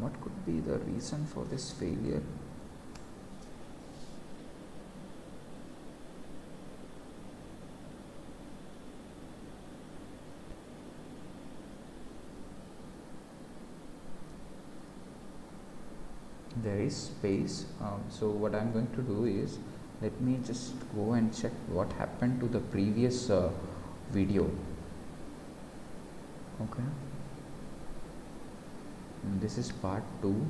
What could be the reason for this failure? There is space, so what I'm going to do is, let me just go and check what happened to the previous video. Okay, and this is part 2.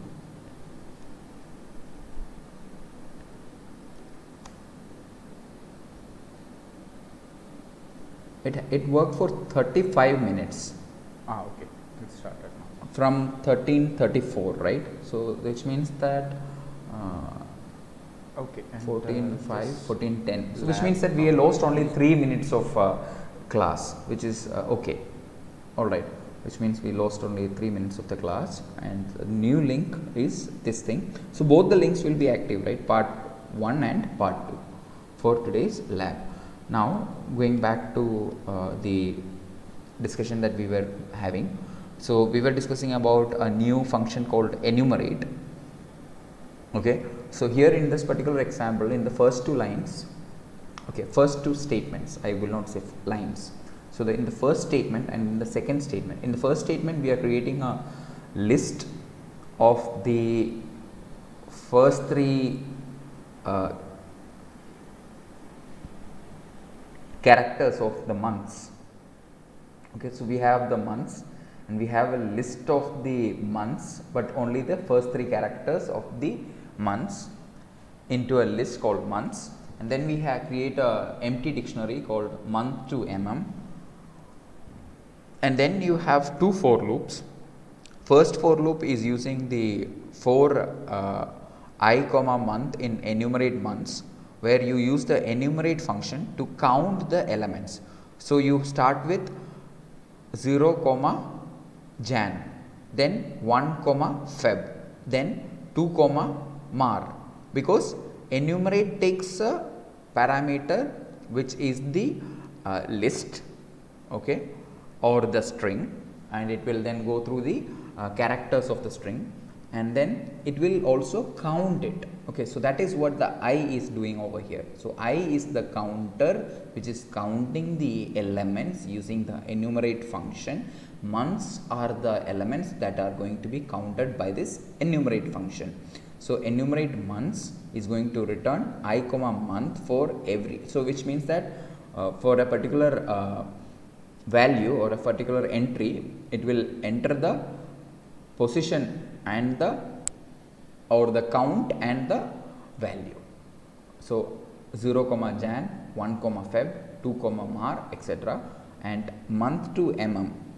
It worked for 35 minutes. Okay, it started now. From 1334, right? So which means that Okay, and 14:05, 14:10. So which lab means that we lost only 3 minutes of class, which is okay. All right. Which means we lost only 3 minutes of the class, and the new link is this thing. So both the links will be active, right? Part 1 and part 2 for today's lab. Now going back to the discussion that we were having. So we were discussing about a new function called enumerate. Okay, so here in this particular example, in the first 2 lines, okay, first 2 statements, I will not say lines. So in the first statement and in the second statement, in the first statement we are creating a list of the first 3 characters of the months. Okay, so we have the months and we have a list of the months, but only the first 3 characters of the months into a list called months, and then we have create a empty dictionary called month to and then you have 2 for loops. First for loop is using the for I comma month in enumerate months, where you use the enumerate function to count the elements. So you start with 0 comma Jan, then 1 comma Feb, then 2 comma Mar, because enumerate takes a parameter which is the list, okay, or the string, and it will then go through the characters of the string, and then it will also count it. Okay, so that is what the I is doing over here. So I is the counter which is counting the elements using the enumerate function. Months are the elements that are going to be counted by this enumerate function. So enumerate months is going to return I comma month for every, so which means that for a particular value or a particular entry, it will enter the position and the or the count and the value. So 0 comma Jan, 1 comma Feb, 2 comma Mar, etc. And month to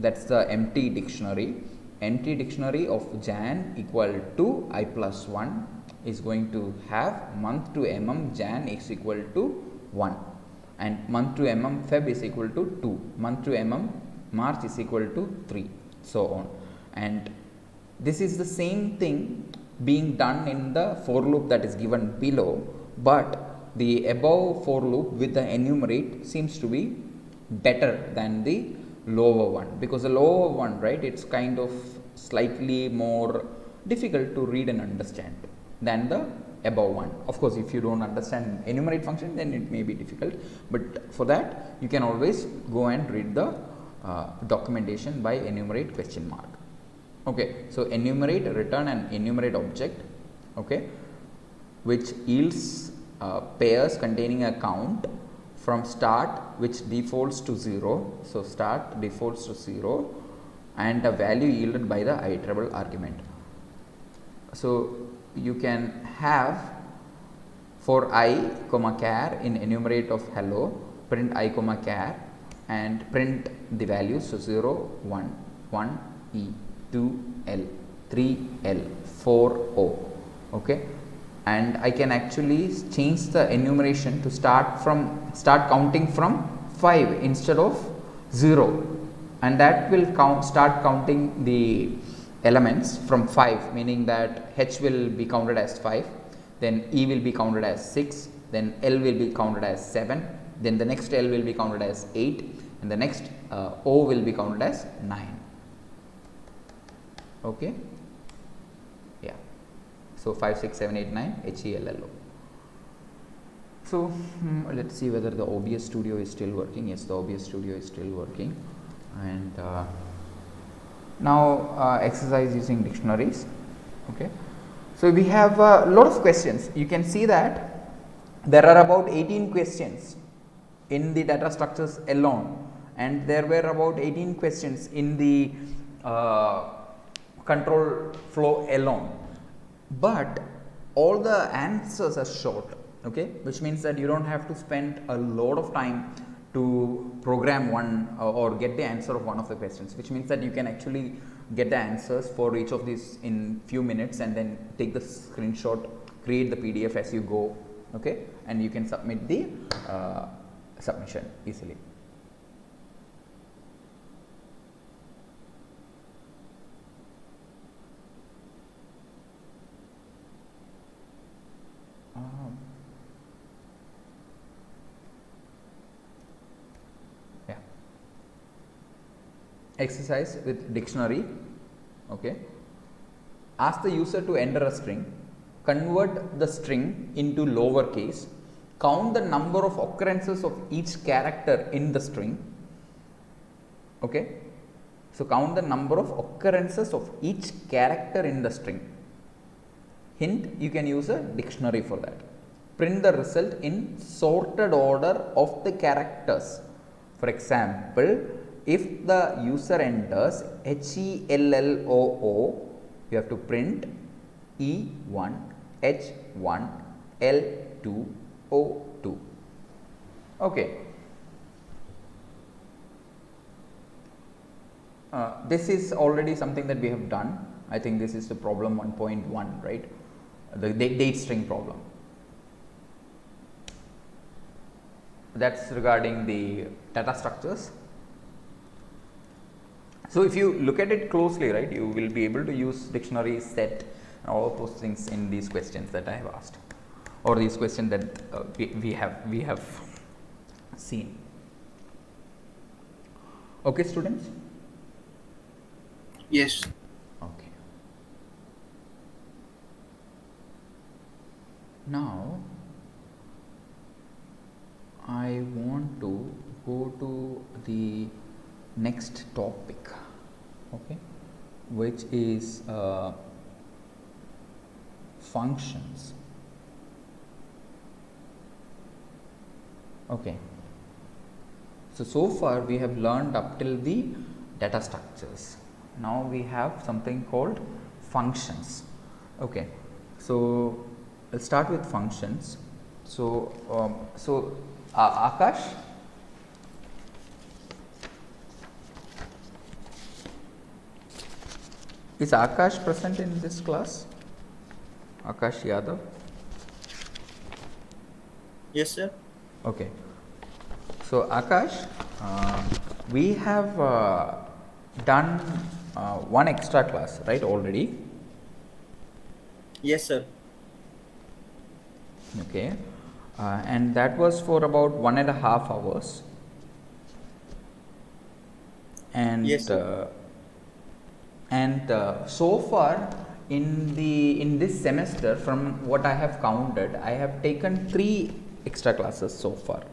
that's the empty dictionary. Empty dictionary of Jan equal to I plus 1 is going to have month to Jan is equal to 1, and month to Feb is equal to 2, month to March is equal to 3, so on. And this is the same thing being done in the for loop that is given below, but the above for loop with the enumerate seems to be better than the lower one, because the lower one, right, it's kind of slightly more difficult to read and understand than the above one. Of course, if you don't understand enumerate function, then it may be difficult, but for that you can always go and read the documentation by enumerate question mark. Okay, so enumerate return an enumerate object, okay, which yields pairs containing a count from start which defaults to 0. So start defaults to 0 and a value yielded by the iterable argument. So you can have for I comma char in enumerate of hello, print I comma char and print the values. So 0, 1, 1 E, 2 L, 3 L, 4 O. Okay, and I can actually change the enumeration to start counting from 5 instead of 0, and that will start counting the elements from 5, meaning that H will be counted as 5, then E will be counted as 6, then L will be counted as 7, then the next L will be counted as 8, and the next O will be counted as 9. Okay, So 56789 HELLO. So let's see whether the OBS Studio is still working. Yes, the OBS Studio is still working. And now exercise using dictionaries. Okay, so we have a lot of questions. You can see that there are about 18 questions in the data structures alone, and there were about 18 questions in the control flow alone, but all the answers are short. Okay, which means that you don't have to spend a lot of time to program one or get the answer of one of the questions, which means that you can actually get the answers for each of these in few minutes and then take the screenshot, create the PDF as you go. Okay, and you can submit the submission easily. Yeah. Exercise with dictionary. Okay. Ask the user to enter a string, convert the string into lowercase, count the number of occurrences of each character in the string. Okay. So count the number of occurrences of each character in the string. Hint, you can use a dictionary for that. Print the result in sorted order of the characters. For example, if the user enters HELLOO, you have to print E1, H1, L2, O2. Okay. This is already something that we have done. I think this is the problem 1.1, right? The date string problem. That's regarding the data structures. So if you look at it closely, right, you will be able to use dictionary, set, and all of those things in these questions that I have asked, or these questions that we have seen. Okay, students. Yes. Okay. Now I want to go to the next topic, okay, which is functions. Okay. So far we have learned up till the data structures. Now we have something called functions. Okay. So let's start with functions. So Akash, is Akash present in this class? Akash Yadav? Yes, sir. Okay. So Akash, we have done one extra class, right, already? Yes, sir. Okay. And that was for about 1.5 hours. And Yes, so far in this semester, from what I have counted, I have taken 3 extra classes so far.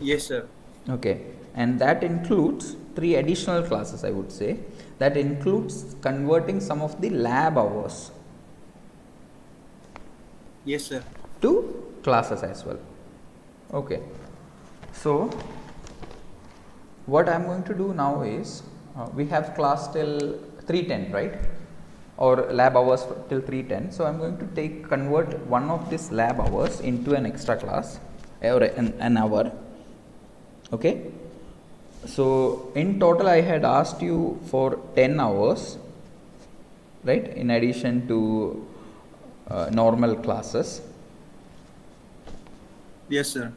Yes, sir. Okay, and that includes 3 additional classes, I would say. That includes converting some of the lab hours Yes, sir. to classes as well. Okay, so what I am going to do now is, we have class till 3:10, right, or lab hours till 3:10. So I am going to convert one of these lab hours into an extra class, or an hour. Okay, so in total I had asked you for 10 hours, right, in addition to normal classes. Yes, sir.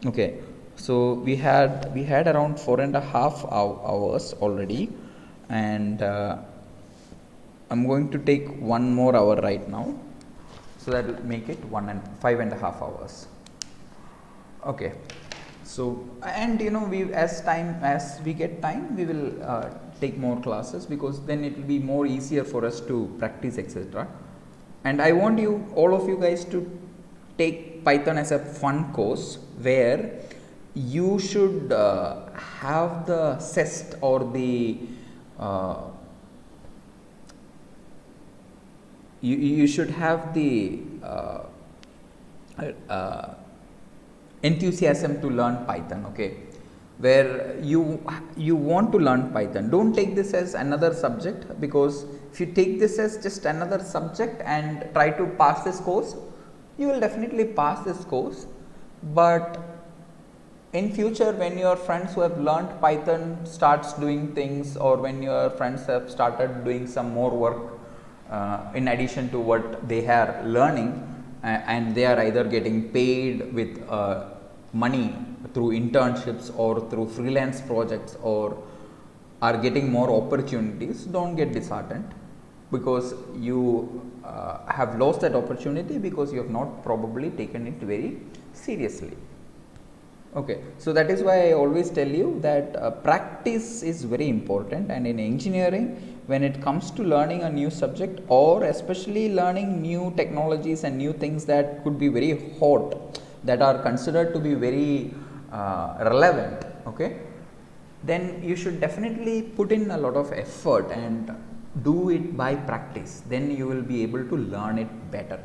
Okay, so we had around 4.5 hours already, and I'm going to take one more hour right now, so that will make it 5.5 hours. Okay, So, and you know, as we get time, we will take more classes, because then it will be more easier for us to practice, etc. And I want you, all of you guys, to take Python as a fun course, where you should have the zest or the uh, you should have the uh, enthusiasm to learn Python, okay, where you want to learn Python. Don't take this as another subject, because if you take this as just another subject and try to pass this course, you will definitely pass this course, but in future, when your friends who have learned Python starts doing things, or when your friends have started doing some more work in addition to what they are learning, and they are either getting paid with money through internships or through freelance projects, or are getting more opportunities, don't get disheartened, because you have lost that opportunity because you have not probably taken it very seriously. Okay, so that is why I always tell you that practice is very important, and in engineering, when it comes to learning a new subject, or especially learning new technologies and new things that could be very hot, that are considered to be very relevant, okay, then you should definitely put in a lot of effort and do it by practice. Then you will be able to learn it better.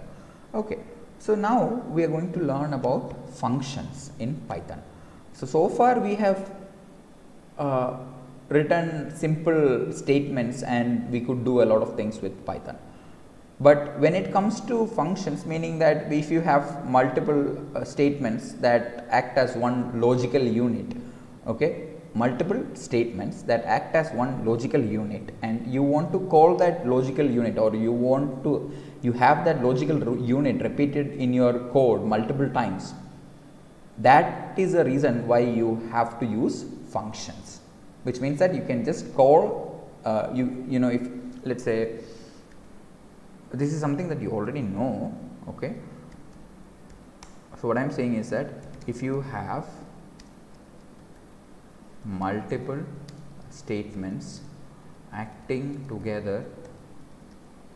Okay. So now we are going to learn about functions in Python. So far we have written simple statements, and we could do a lot of things with Python. But when it comes to functions, meaning that if you have multiple statements that act as one logical unit, okay, multiple statements that act as one logical unit, and you want to call that logical unit, or you have that logical unit repeated in your code multiple times, that is the reason why you have to use functions, which means that you can just call you know, if let's say this is something that you already know, okay. So what I am saying is that if you have multiple statements acting together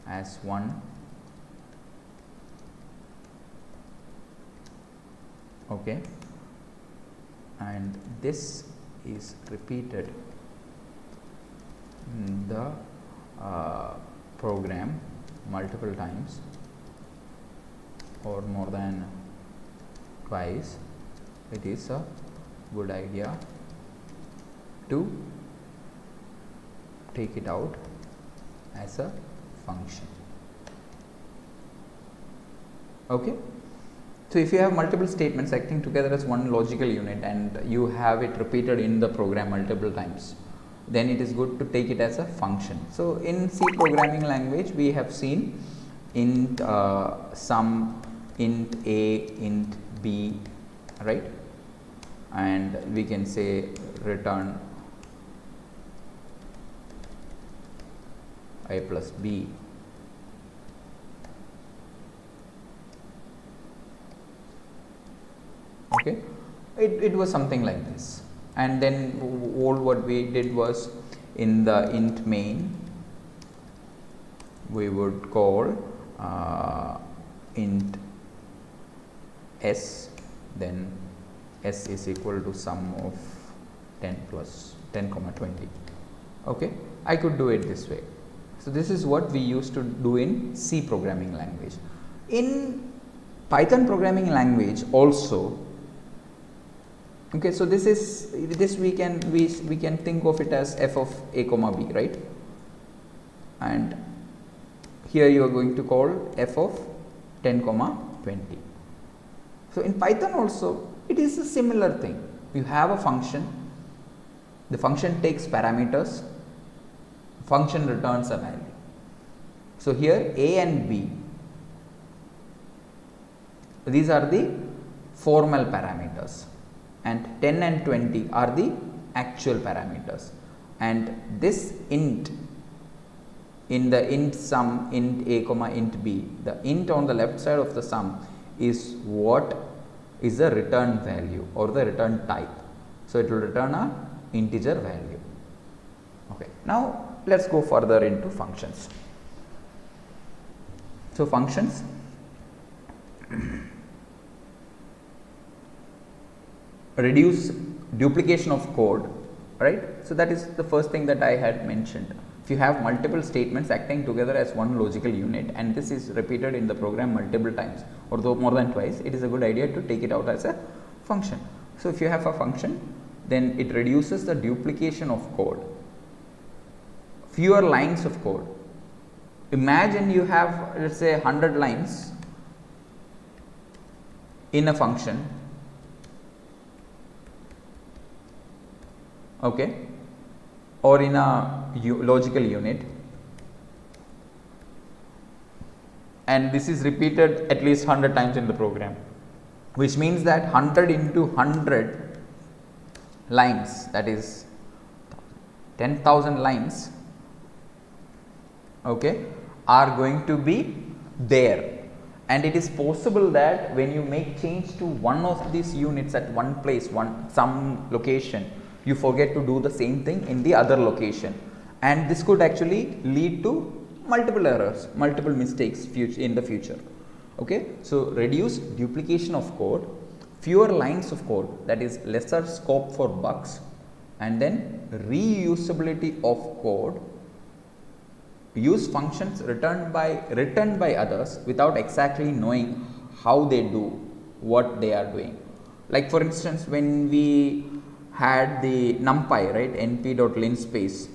as one, okay, and this is repeated in the program multiple times or more than twice, it is a good idea to take it out as a function, okay. So if you have multiple statements acting together as one logical unit, and you have it repeated in the program multiple times, then it is good to take it as a function. So in C programming language, we have seen int sum, int a, int b, right, and we can say return a plus b. Okay, it was something like this, and then all what we did was, in the int main we would call int s, then s is equal to sum of 10 plus 10 comma 20. Okay, I could do it this way. So this is what we used to do in C programming language. In Python programming language also, okay, so this we can think of it as f of a comma b, right, and here you are going to call f of 10 comma 20. So in Python also it is a similar thing. You have a function, the function takes parameters, function returns a value. So here a and b, these are the formal parameters, and 10 and 20 are the actual parameters, and this int in the int sum, int a comma int b, the int on the left side of the sum is what is the return value or the return type. So it will return a integer value. Okay. Now let's go further into functions. So functions reduce duplication of code, right? So that is the first thing that I had mentioned. If you have multiple statements acting together as one logical unit and this is repeated in the program multiple times or though more than twice, it is a good idea to take it out as a function. So if you have a function, then it reduces the duplication of code, fewer lines of code. Imagine you have, let's say, 100 lines in a function, okay, or in a logical unit, and this is repeated at least 100 times in the program, which means that 100 into 100 lines, that is 10,000 lines, okay, are going to be there. And it is possible that when you make change to one of these units at one place, some location, you forget to do the same thing in the other location, and this could actually lead to multiple errors, multiple mistakes in the future. Okay, so reduce duplication of code, fewer lines of code, that is lesser scope for bugs, and then reusability of code. Use functions written by others without exactly knowing how they do what they are doing. Like for instance, when we had the numpy, right, np.linspace,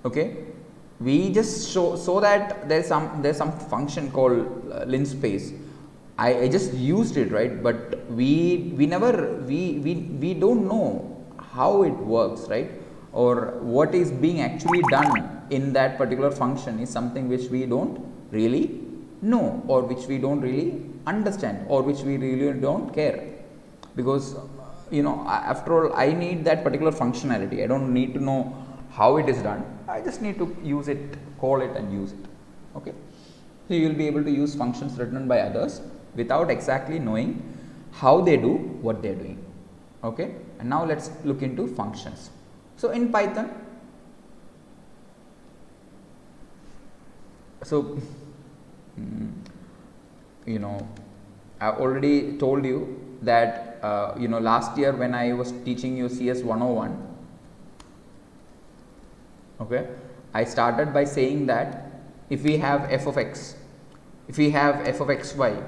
okay, we just saw that there's some function called linspace. I just used it, right, but we don't know how it works, right, or what is being actually done in that particular function is something which we don't really know, or which we don't really understand, or which we really don't care, because after all, I need that particular functionality. I don't need to know how it is done. I just need to use it, call it and use it. Okay, so you will be able to use functions written by others without exactly knowing how they do what they are doing. Okay, and now let's look into functions. So in Python, so I've already told you that last year when I was teaching you CS101, okay, I started by saying that if we have f of x, if we have f of xy,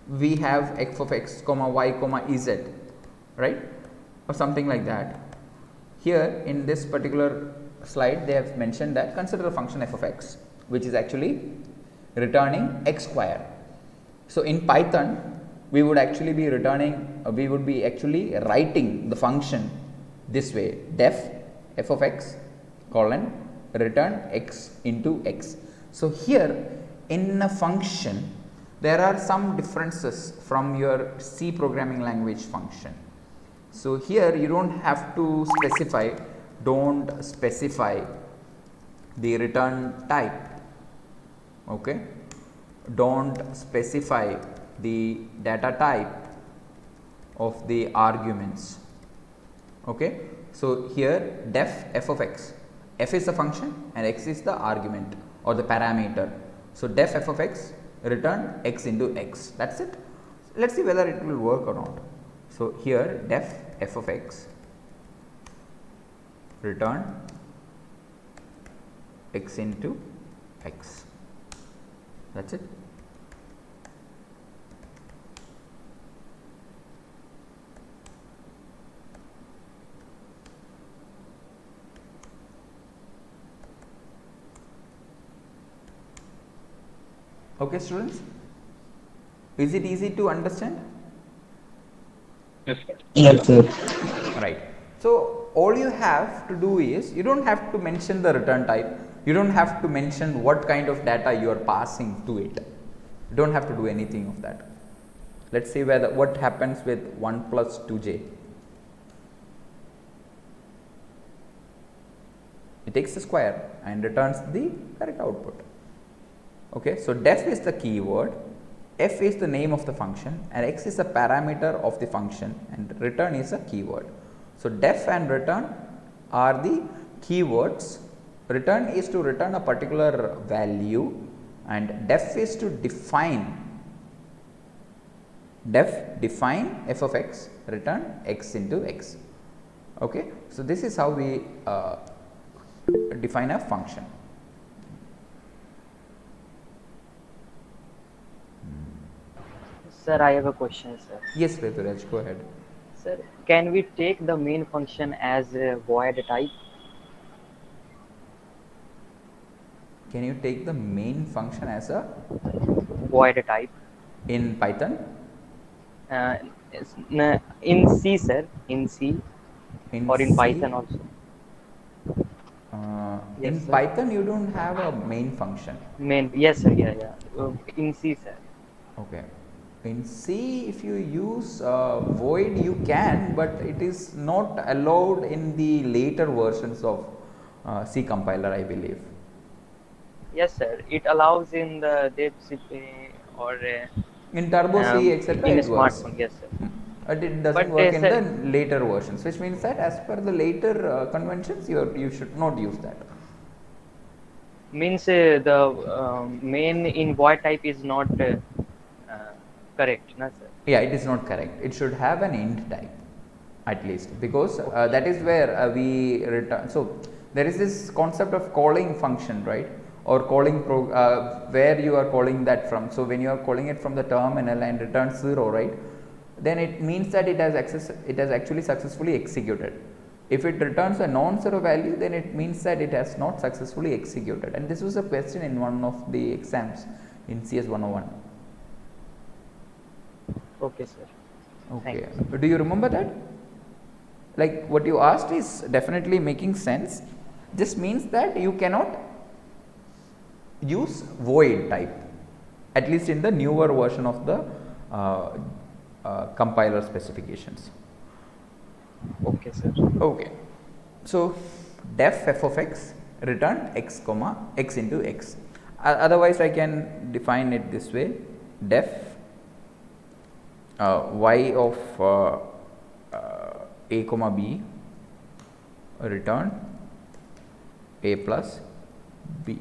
we have f of x comma y comma z, right, or something like that. Here in this particular slide they have mentioned that consider a function f of x which is actually returning x square. So in Python we would actually be returning, we would be actually writing the function this way: def f of x colon return x into x. So here in a function there are some differences from your C programming language function. So here you don't have to specify, don't specify the return type, okay, don't specify the data type of the arguments, okay. So here def f of x, f is the function and x is the argument or the parameter. So def f of x return x into x, that's it. Let's see whether it will work or not. So here def f of x return x into x, that's it. Okay students, is it easy to understand? Yes, sir. Yes, sir. Right. So all you have to do is, you don't have to mention the return type, you don't have to mention what kind of data you are passing to it, you don't have to do anything of that. Let's see what happens with 1 plus 2j. It takes the square and returns the correct output. Okay, so def is the keyword f is the name of the function and x is a parameter of the function and return is a keyword. So, def and return are the keywords. Return is to return a particular value and def is to define f of x, return x into x. Okay. So, this is how we define a function. Sir, I have a question, sir. Yes, Rituraj, go ahead. Sir, can we take the main function as a void type? Can you take the main function as a Void type. in Python? Uh, in C, sir. In C or in C? Python also. Yes, In sir. Python, you don't have a main function. Main, yes, sir. Yeah. In C, sir. Okay. In C, if you use void, you can, but it is not allowed in the later versions of C compiler, I believe. Yes, sir. It allows in the DevCP or In Turbo C, etc., in a it works. smartphone. Yes, sir. But it doesn't But, work in sir, the later versions, which means that as per the later conventions, you should not use that. Means the main in void type is not correct, no, sir. Yeah, it is not correct. It should have an int type at least, because that is where we return. So, there is this concept of calling function, right, or calling where you are calling that from. So, when you are calling it from the terminal and return 0, right, then it means that it has actually successfully executed. If it returns a non-zero value, then it means that it has not successfully executed, and this was a question in one of the exams in CS151. Okay, sir. Okay. Do you remember that? Like, what you asked is definitely making sense. This means that you cannot use void type, at least in the newer version of the compiler specifications. Okay, sir. Okay. So, def f of x return x comma x into x. Otherwise, I can define it this way: def y of a comma b return a plus b,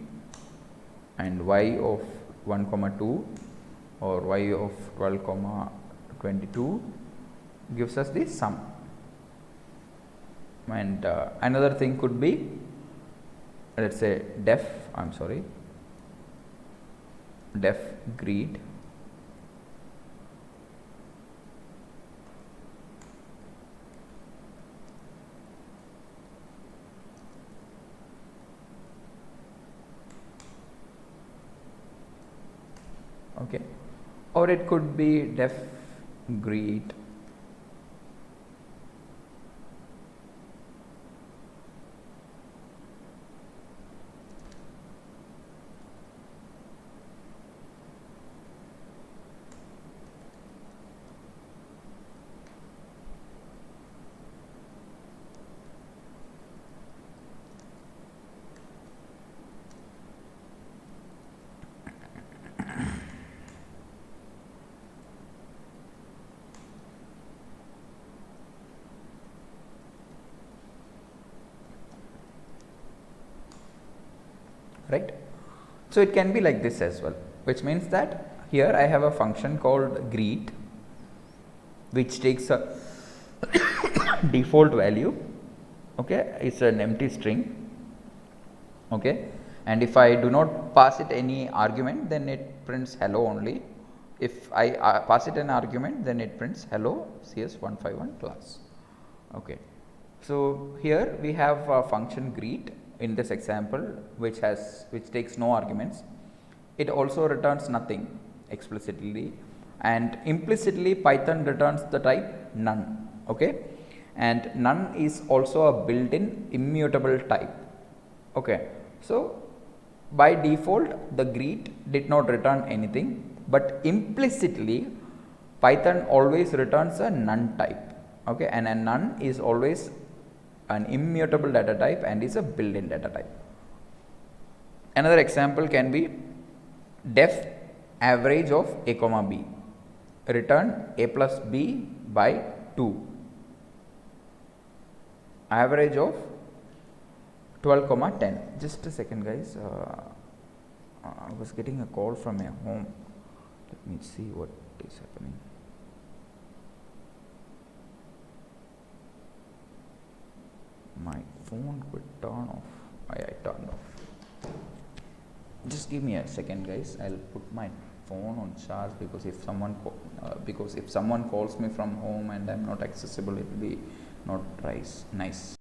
and y of 1 comma 2 or y of 12 comma 22 gives us the sum. And another thing could be, let us say def greet okay, or it could be def greet right. So, it can be like this as well, which means that here I have a function called greet, which takes a default value, okay, it's an empty string, okay, and if I do not pass it any argument, then it prints hello only. If I pass it an argument, then it prints hello CS151 class. Okay. So, here we have a function greet in this example, which takes no arguments. It also returns nothing explicitly, and implicitly Python returns the type none. Okay, and none is also a built-in immutable type. Okay, so by default the greet did not return anything, but implicitly Python always returns a none type. Okay, and a none is always an immutable data type and is a built-in data type. Another example can be def average of a comma b, return a plus b by 2, average of 12 comma 10. Just a second, guys. I was getting a call from a home. Let me see what is happening. My phone could turn off. I turned off. Just give me a second, guys. I'll put my phone on charge, because if someone calls me from home and I'm not accessible, it will be not nice.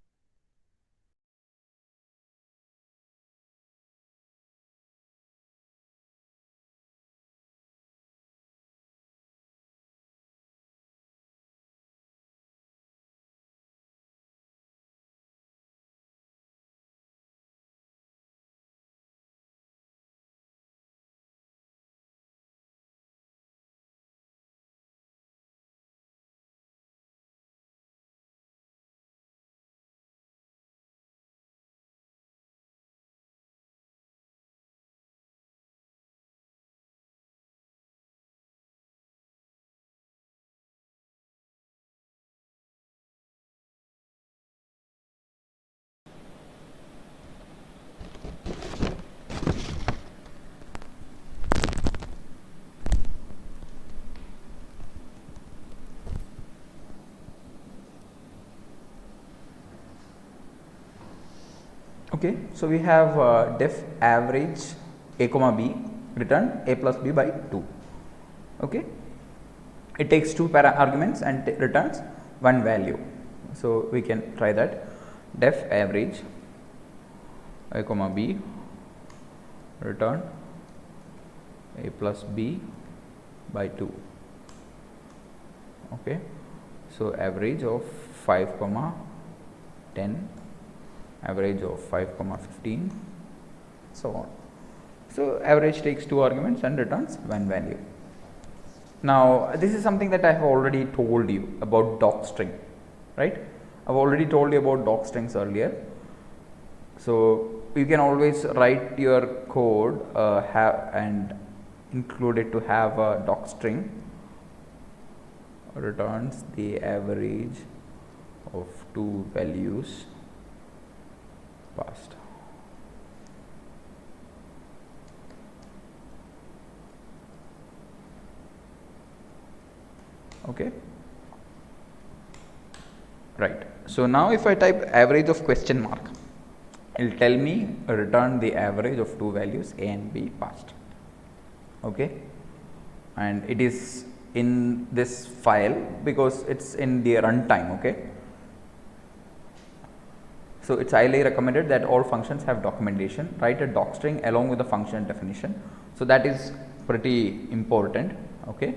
Okay, so we have def average a comma b, return a plus b by 2. Okay, it takes two arguments and returns one value. So we can try that. Def average a comma b, return a plus b by 2. Okay, so average of 5 comma 10, average of 5 comma 15, so on. So average takes two arguments and returns one value. Now this is something that I have already told you about docstring, right? I've already told you about docstrings earlier. So you can always write your code and include it to have a docstring returns the average of two values passed. Okay, right. So now if I type average of question mark, it will tell me return the average of two values a and b passed. Okay, and it is in this file because it's in the runtime. Okay, so it's highly recommended that all functions have documentation. Write a docstring along with the function definition. So that is pretty important. Okay,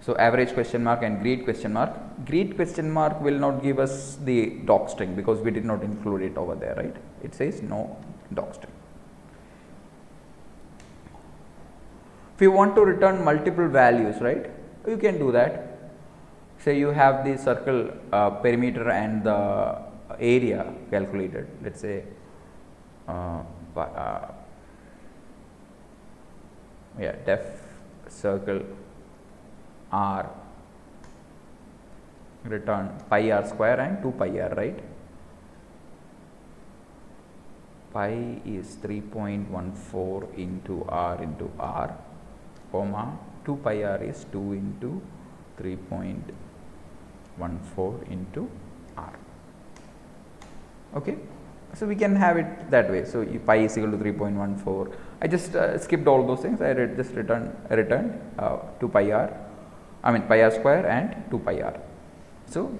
so average question mark and greet question mark. Greet question mark will not give us the docstring because we did not include it over there, right? It says no docstring. If you want to return multiple values, right, you can do that. Say you have the circle perimeter and the area calculated. Let's say def circle r, return pi r square and 2 pi r, right? Pi is 3.14 into r, comma 2 pi r is 2 into 3.14 into r. Okay, so we can have it that way. So pi is equal to 3.14. I just skipped all those things. I just returned 2 pi r, pi r square and 2 pi r. So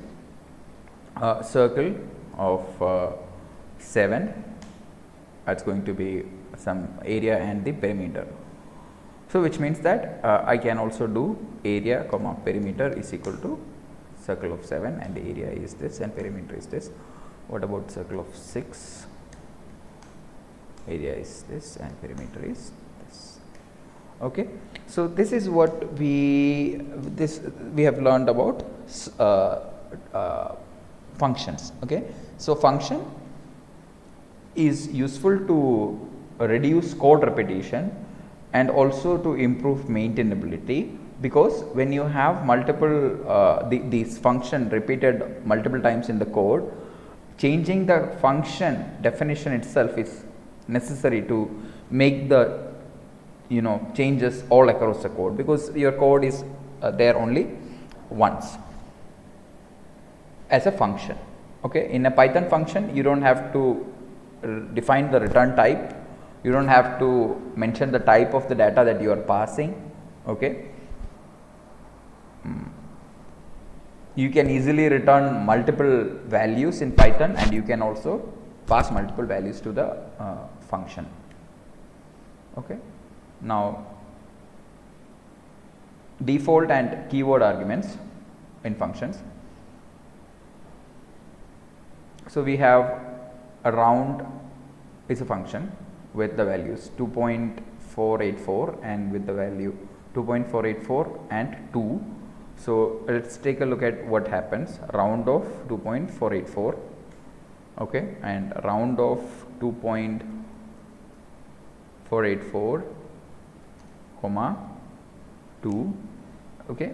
circle of 7, that's going to be some area and the perimeter. So which means that I can also do area comma perimeter is equal to circle of 7 and the area is this and perimeter is this. What about circle of 6? Area is this and perimeter is this. Okay, so this is what we have learned about functions. Okay, so function is useful to reduce code repetition and also to improve maintainability, because when you have multiple these function repeated multiple times in the code, changing the function definition itself is necessary to make the changes all across the code, because your code is there only once as a function. Okay, in a Python function you don't have to define the return type, you don't have to mention the type of the data that you are passing. Okay, you can easily return multiple values in Python, and you can also pass multiple values to the function. Okay, now default and keyword arguments in functions. So we have a round is a function with the values 2.484 and with the value 2.484 and 2. So let's take a look at what happens. Round of 2.484, okay, and round of 2.484 comma 2. Okay,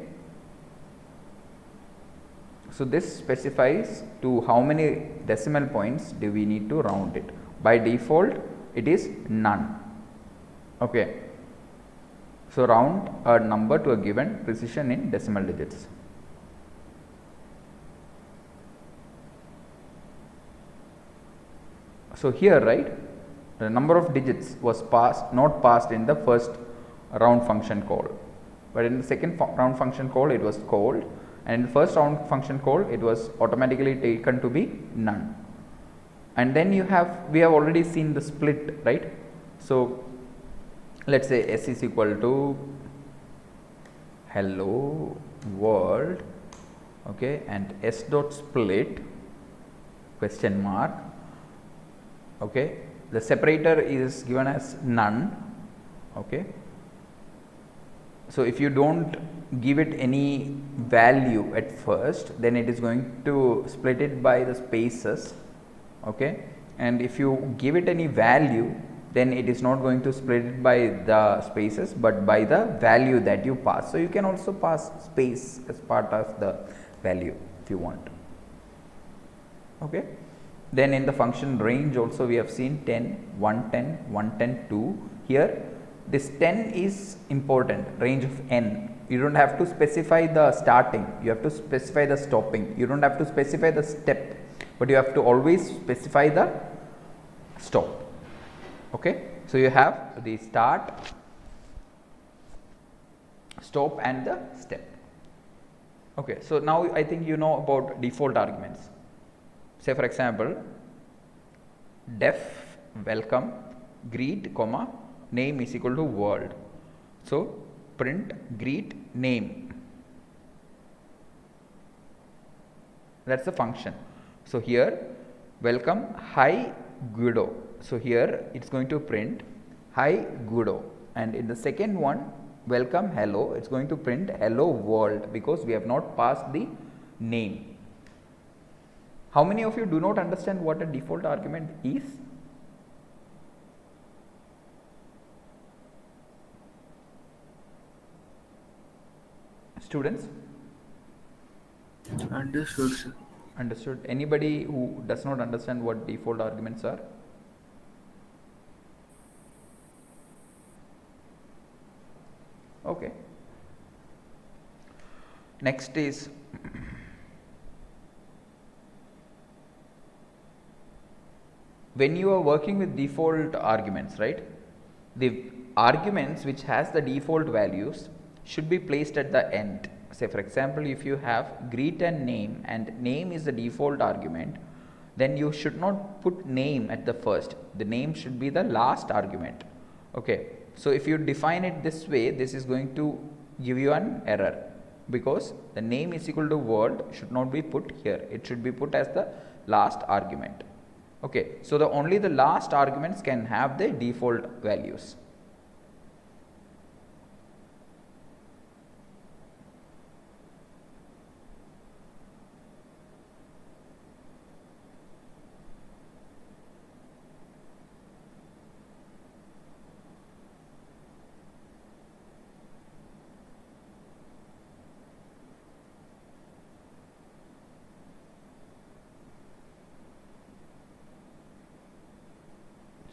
so this specifies to how many decimal points do we need to round it. By default it is none. Okay, so round a number to a given precision in decimal digits. So here, right, the number of digits was not passed in the first round function call, but in the second round function call it was called, and in the first round function call it was automatically taken to be none. And then we have already seen the split, right? So let's say s is equal to hello world, okay, and s dot split question mark. Okay, the separator is given as none. Okay, so if you don't give it any value at first, then it is going to split it by the spaces. Okay, and if you give it any value, then it is not going to split it by the spaces but by the value that you pass. So you can also pass space as part of the value if you want. Okay, then in the function range also we have seen 10, 110, 110, 2. Here this 10 is important, range of n. You don't have to specify the starting, you have to specify the stopping. You don't have to specify the step, but you have to always specify the stop. Okay, so you have the start, stop and the step. Okay, so now I think you know about default arguments. Say for example, def welcome greet comma name is equal to world. So print greet name, that's the function. So here welcome hi Guido, so here it's going to print hi Guido, and in the second one welcome hello, it's going to print hello world, because we have not passed the name. How many of you do not understand what a default argument is? Students? Understood, sir. Understood. Anybody who does not understand what default arguments are? Okay. Next is when you are working with default arguments, right? The arguments which has the default values should be placed at the end. Say for example, if you have greet and name is the default argument, then you should not put name at the first. The name should be the last argument. Okay, so if you define it this way, this is going to give you an error, because the name is equal to world should not be put here, it should be put as the last argument. Okay, so only the last arguments can have the default values.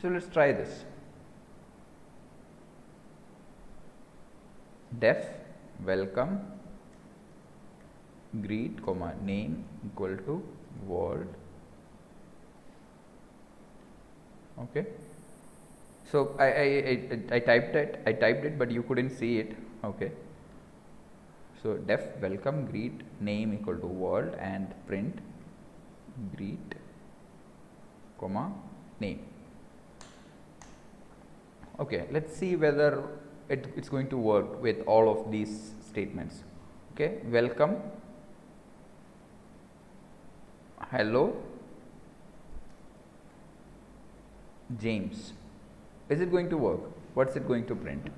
So let's try this. Def welcome greet comma name equal to world. Okay. So I typed it, but you couldn't see it. Okay. So def welcome greet name equal to world and print greet comma name. Okay, let's see whether it's going to work with all of these statements. Okay, welcome, hello, James. Is it going to work? What's it going to print?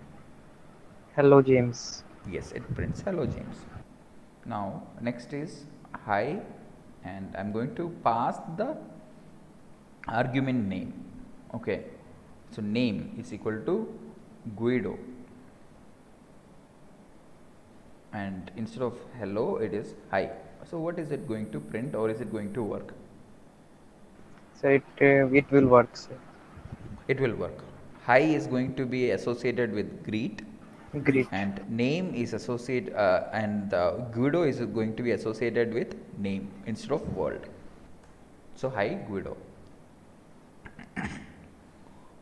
Hello, James. Yes, it prints hello, James. Now, next is hi, and I'm going to pass the argument name. Okay, so name is equal to Guido, and instead of hello it is hi. So what is it going to print, or is it going to work? So it will work, sir. It will work. Hi is going to be associated with greet, Great. and name is associated and Guido is going to be associated with name instead of world. So hi Guido.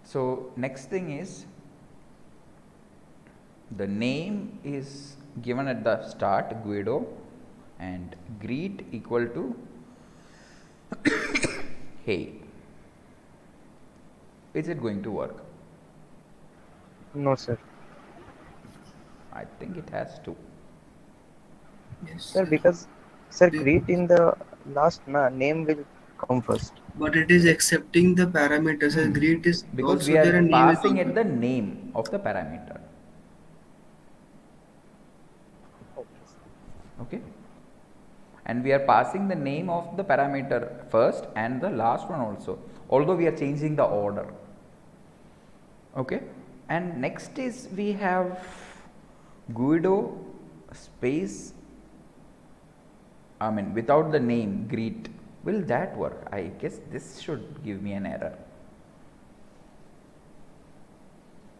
So next thing is the name is given at the start Guido, and greet equal to hey. Is it going to work? No, sir. I think it has to. Yes, Sir, sir. because sir, Be- greet in the last name will come first. But it is accepting the parameters. As greet is Because also we there are and name is passing also at the there. name of the parameter. Okay, sir. Okay. And we are passing the name of the parameter first and the last one also, although we are changing the order. Okay. And next is we have Guido space, I mean without the name greet. Will that work? I guess this should give me an error.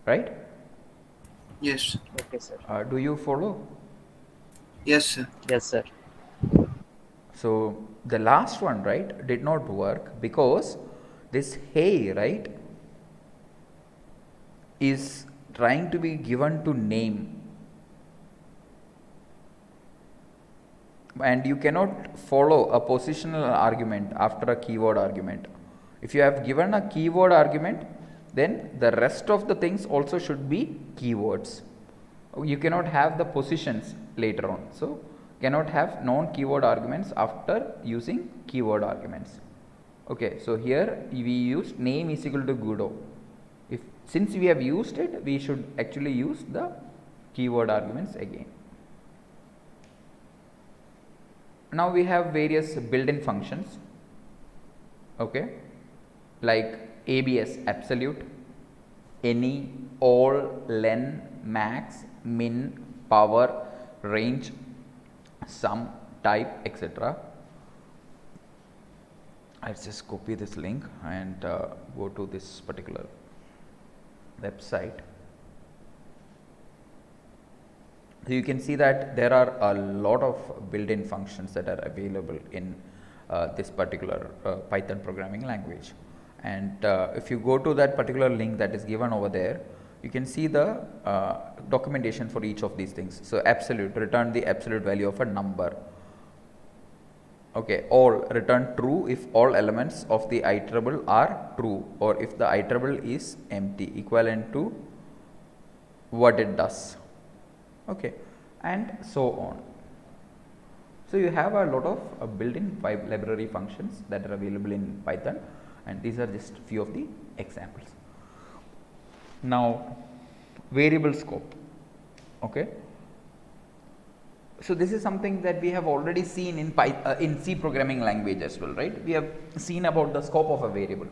Right? Yes. Okay, sir. Do you follow? Yes, sir. Yes, sir. So the last one, right, did not work because this hey, right, is trying to be given to name, and you cannot follow a positional argument after a keyword argument. If you have given a keyword argument, then the rest of the things also should be keywords. You cannot have the positions later on. So cannot have non keyword arguments after using keyword arguments. Okay, so here we used name is equal to Guido. If since we have used it, we should actually use the keyword arguments again. Now we have various built-in functions, okay, like ABS absolute, any, all, len, max, min, power, range, sum, type, etc. I'll just copy this link and go to this particular website. So you can see that there are a lot of built-in functions that are available in this particular Python programming language. And if you go to that particular link that is given over there, you can see the documentation for each of these things. So absolute, return the absolute value of a number. Okay, all, return true if all elements of the iterable are true, or if the iterable is empty, equivalent to what it does. Okay, and so on. So you have a lot of built-in library functions that are available in Python, and these are just few of the examples. Now variable scope. Okay, so this is something that we have already seen in in C programming language as well, right? We have seen about the scope of a variable.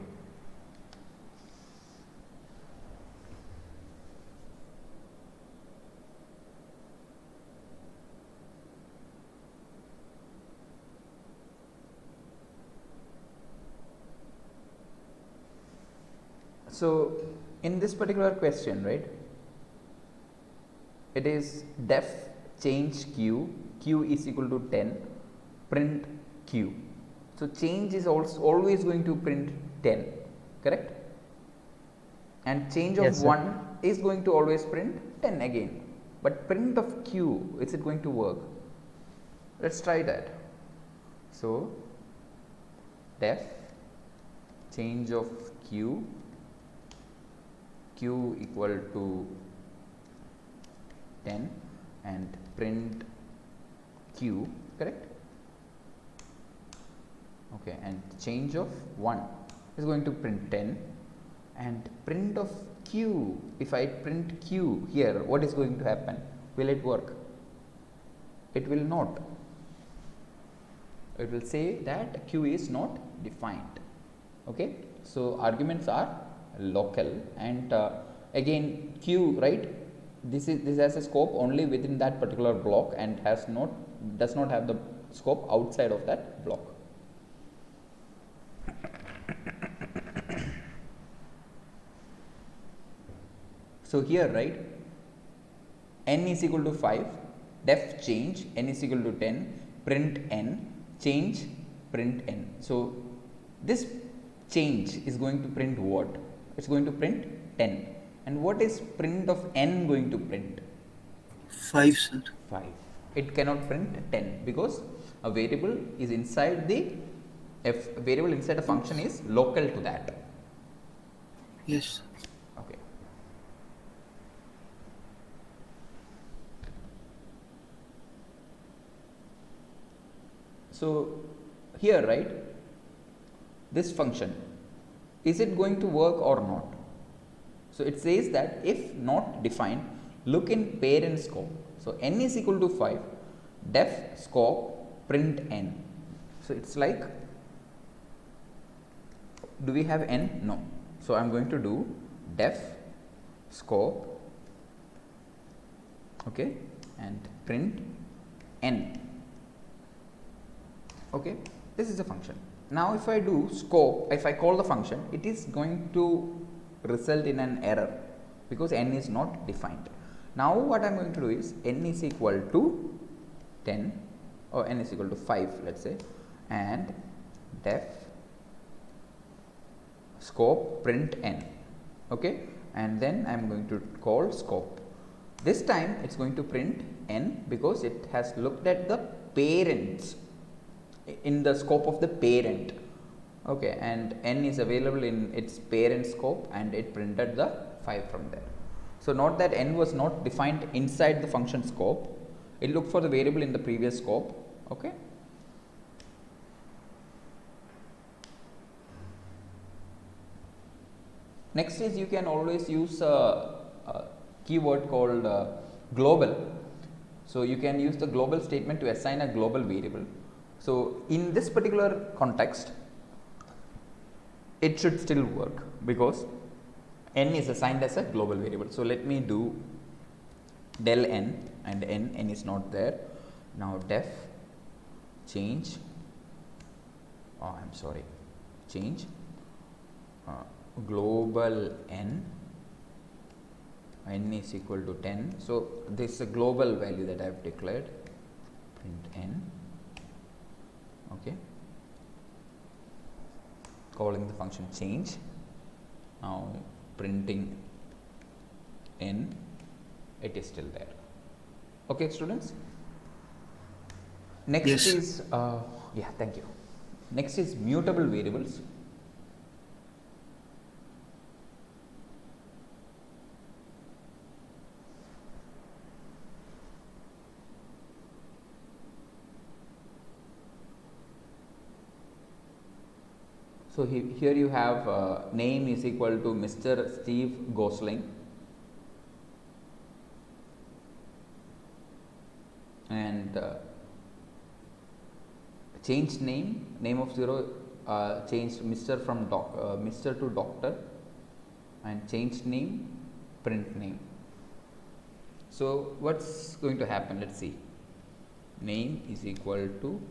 So in this particular question, right, it is def change q, q is equal to 10, print q. So change is also always going to print 10, correct? And change of Yes, sir. 1 is going to always print 10 again. But print of q, is it going to work? Let's try that. So def change of q, q equal to 10 and print q, correct? Okay, and change of 1 is going to print 10 and print of q, if I print q here, what is going to happen? Will it work? It will not. It will say that q is not defined. Okay, so arguments are local, and again q, right, this has a scope only within that particular block and does not have the scope outside of that block. So here, right, n is equal to 5, def change n is equal to 10, print n, change print n. So this change is going to print what? It's going to print 10. And what is print of n going to print? 5, sir. 5. It cannot print 10 because a variable is inside the variable inside a function is local to that. Yes. Okay. So here, right, this function, is it going to work or not? So it says that if not defined, look in parent scope. So n is equal to 5, def scope print n. So it's like, do we have n? No. So I'm going to do def scope, okay, and print n. Okay, this is a function. Now if I do scope, if I call the function, it is going to result in an error because n is not defined. Now what I am going to do is n is equal to 10 or n is equal to 5, let's say, and def scope print n, okay, and then I am going to call scope. This time it's going to print n because it has looked at the parents in the scope of the parent, okay, and n is available in its parent scope and it printed the 5 from there. So note that n was not defined inside the function scope, it looked for the variable in the previous scope, okay. Next is you can always use a keyword called global. So you can use the global statement to assign a global variable. So in this particular context, it should still work because n is assigned as a global variable. So let me do del n, and n is not there. Now def change, change global n is equal to 10. So this is a global value that I have declared, print n, okay, calling the function change, now printing n, it is still there. Okay, students. Next Yes. is yeah, thank you. Next is mutable variables. So here you have name is equal to Mr. Steve Gosling, and changed name of 0, changed Mr. from Mr. to Doctor, and changed name, print name. So what's going to happen? Let's see. Name is equal to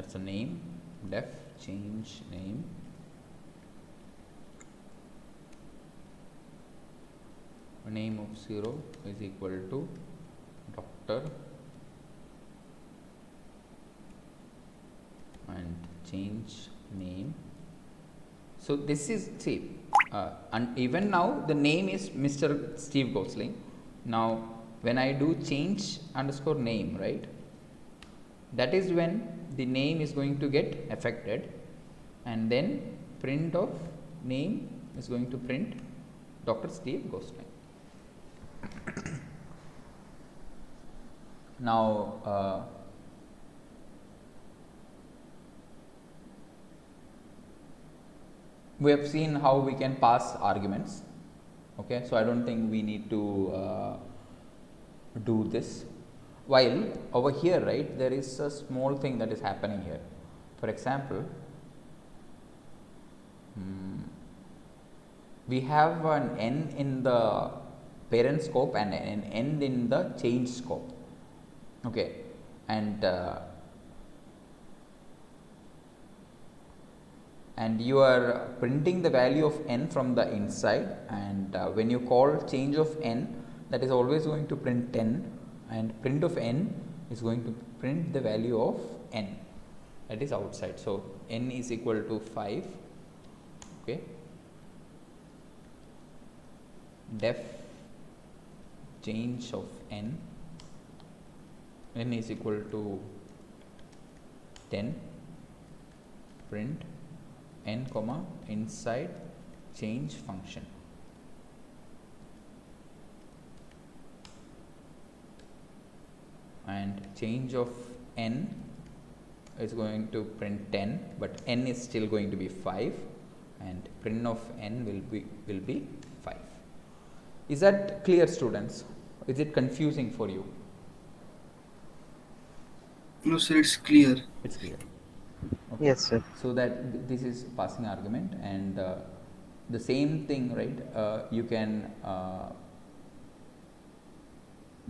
so name def change name name of 0 is equal to doctor and change name. So this is, see, and even now the name is Mr. Steve Gosling. Now when I do change underscore name, right, that is when the name is going to get affected, and then print of name is going to print Dr. Steve Gosling. Now we have seen how we can pass arguments. Okay, so I don't think we need to do this. While over here, right, there is a small thing that is happening here. For example, we have an n in the parent scope and an n in the change scope. Okay, and you are printing the value of n from the inside, and when you call change of n, that is always going to print 10, and print of n is going to print the value of n that is outside. So n is equal to 5. Okay, def change of n is equal to 10, print n comma inside change function. And change of n is going to print 10, but n is still going to be 5, and print of n will be 5. Is that clear, students? Is it confusing for you? No, sir, it's clear. It's clear. Okay. Yes, sir. So that this is passing argument, and the same thing, right? You can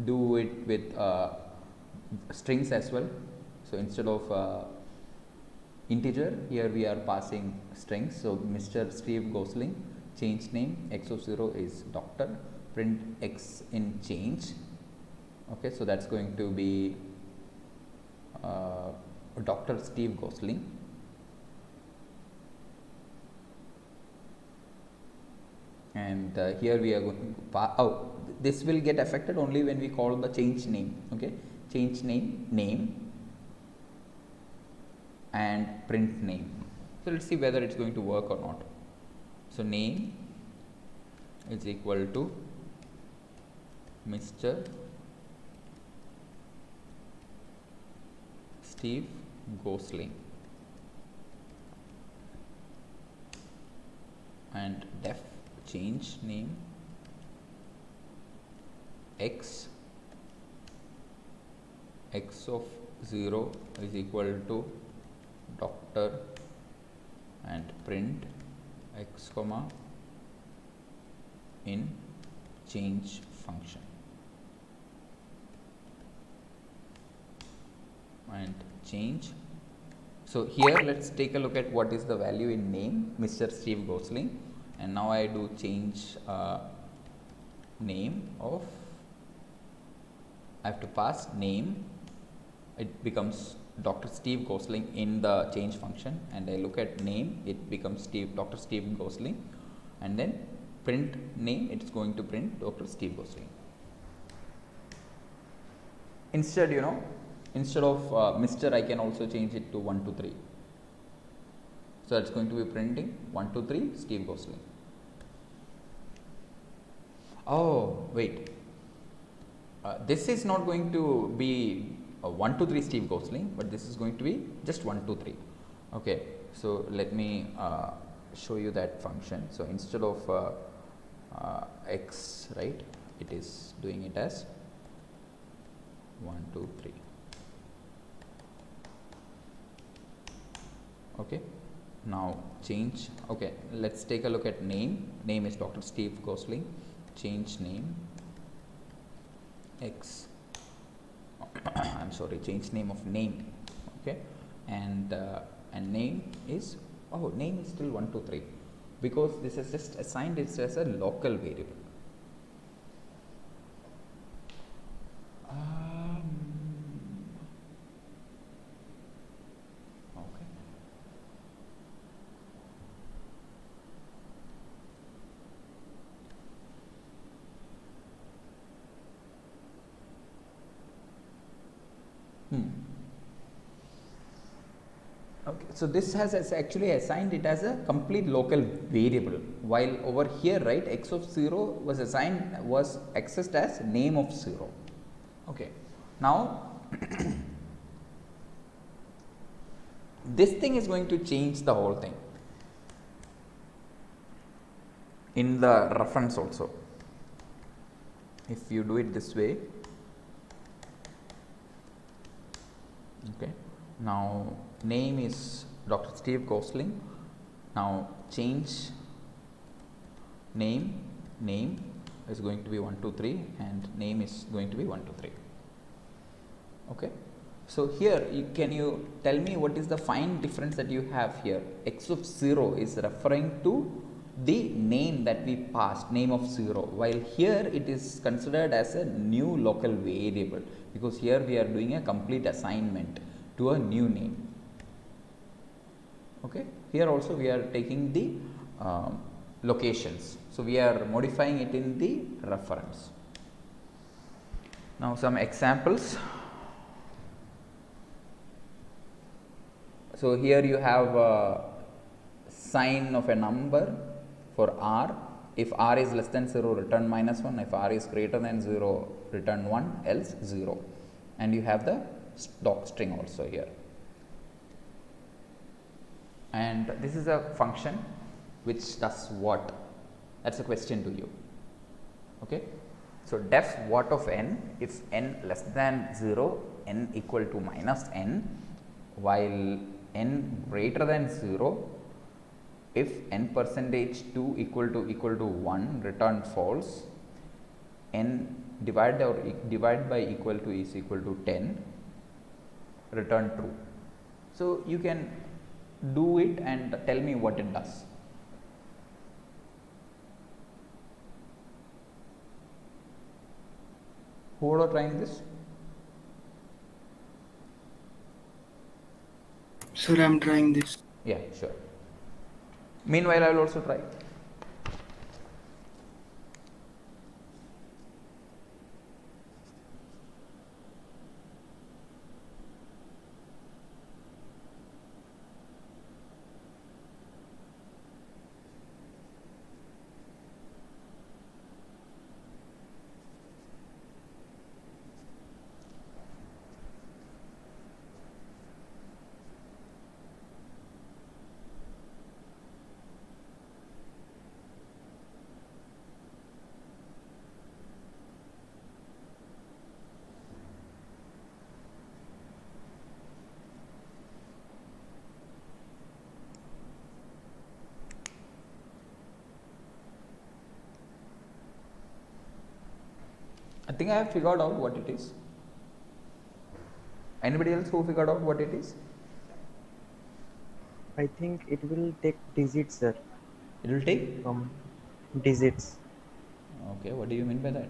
do it with strings as well. So instead of integer, here we are passing strings. So Mr. Steve Gosling, change name x of 0 is doctor, print x in change. Okay, so that's going to be Dr. Steve Gosling. And here we are going to this will get affected only when we call the change name. Okay, change name and print name. So let's see whether it's going to work or not. So name is equal to Mr. Steve Gosling, and def change name x of 0 is equal to doctor, and print x comma in change function, and change. So here let's take a look at what is the value in name, Mr. Steve Gosling, and now I do change name of, I have to pass name, it becomes Dr. Steve Gosling in the change function, and I look at name, it becomes Dr. Steve Gosling, and then print name, it's going to print Dr. Steve Gosling. Instead, instead of Mr., I can also change it to 1, 2, 3. So that's going to be printing 1, 2, 3 Steve Gosling. Oh, wait. This is not going to be 1, 2, 3 Steve Gosling, but this is going to be just 1, 2, 3. Okay, so let me show you that function. So instead of x, right, it is doing it as 1, 2, 3. Okay, now change. Okay, let's take a look at name. Name is Dr. Steve Gosling. Change name x. I'm sorry, change name of name. Okay, and name is, oh, name is still 123 because this is just assigned it as a local variable. Okay. Okay, so this has actually assigned it as a complete local variable, while over here, right, x of 0 was accessed as name of 0. Okay, now this thing is going to change the whole thing in the reference also. If you do it this way, okay, now name is Dr. Steve Gosling. Now change name is going to be 123 and name is going to be 123. Okay, so here can you tell me what is the fine difference that you have here? X of 0 is referring to the name that we passed, name of 0, while here it is considered as a new local variable because here we are doing a complete assignment to a new name. Okay, here also we are taking the locations, so we are modifying it in the reference. Now some examples. So here you have a sign of a number for r. If r is less than 0, return -1. If r is greater than 0, return 1, else 0. And you have the doc string also here. And this is a function which does what? That's a question to you. Okay. So def what of n if n less than 0, n equal to -n, while n greater than 0, if n percentage 2 equal to 1, return false, n divide by equal to is equal to 10, return true. So you can do it and tell me what it does. Who are trying this? Sir, I'm trying this. Yeah, sure. Meanwhile, I will also try. I think I have figured out what it is. Anybody else who figured out what it is? I think it will take digits, sir. It will take? Digits. Okay, what do you mean by that?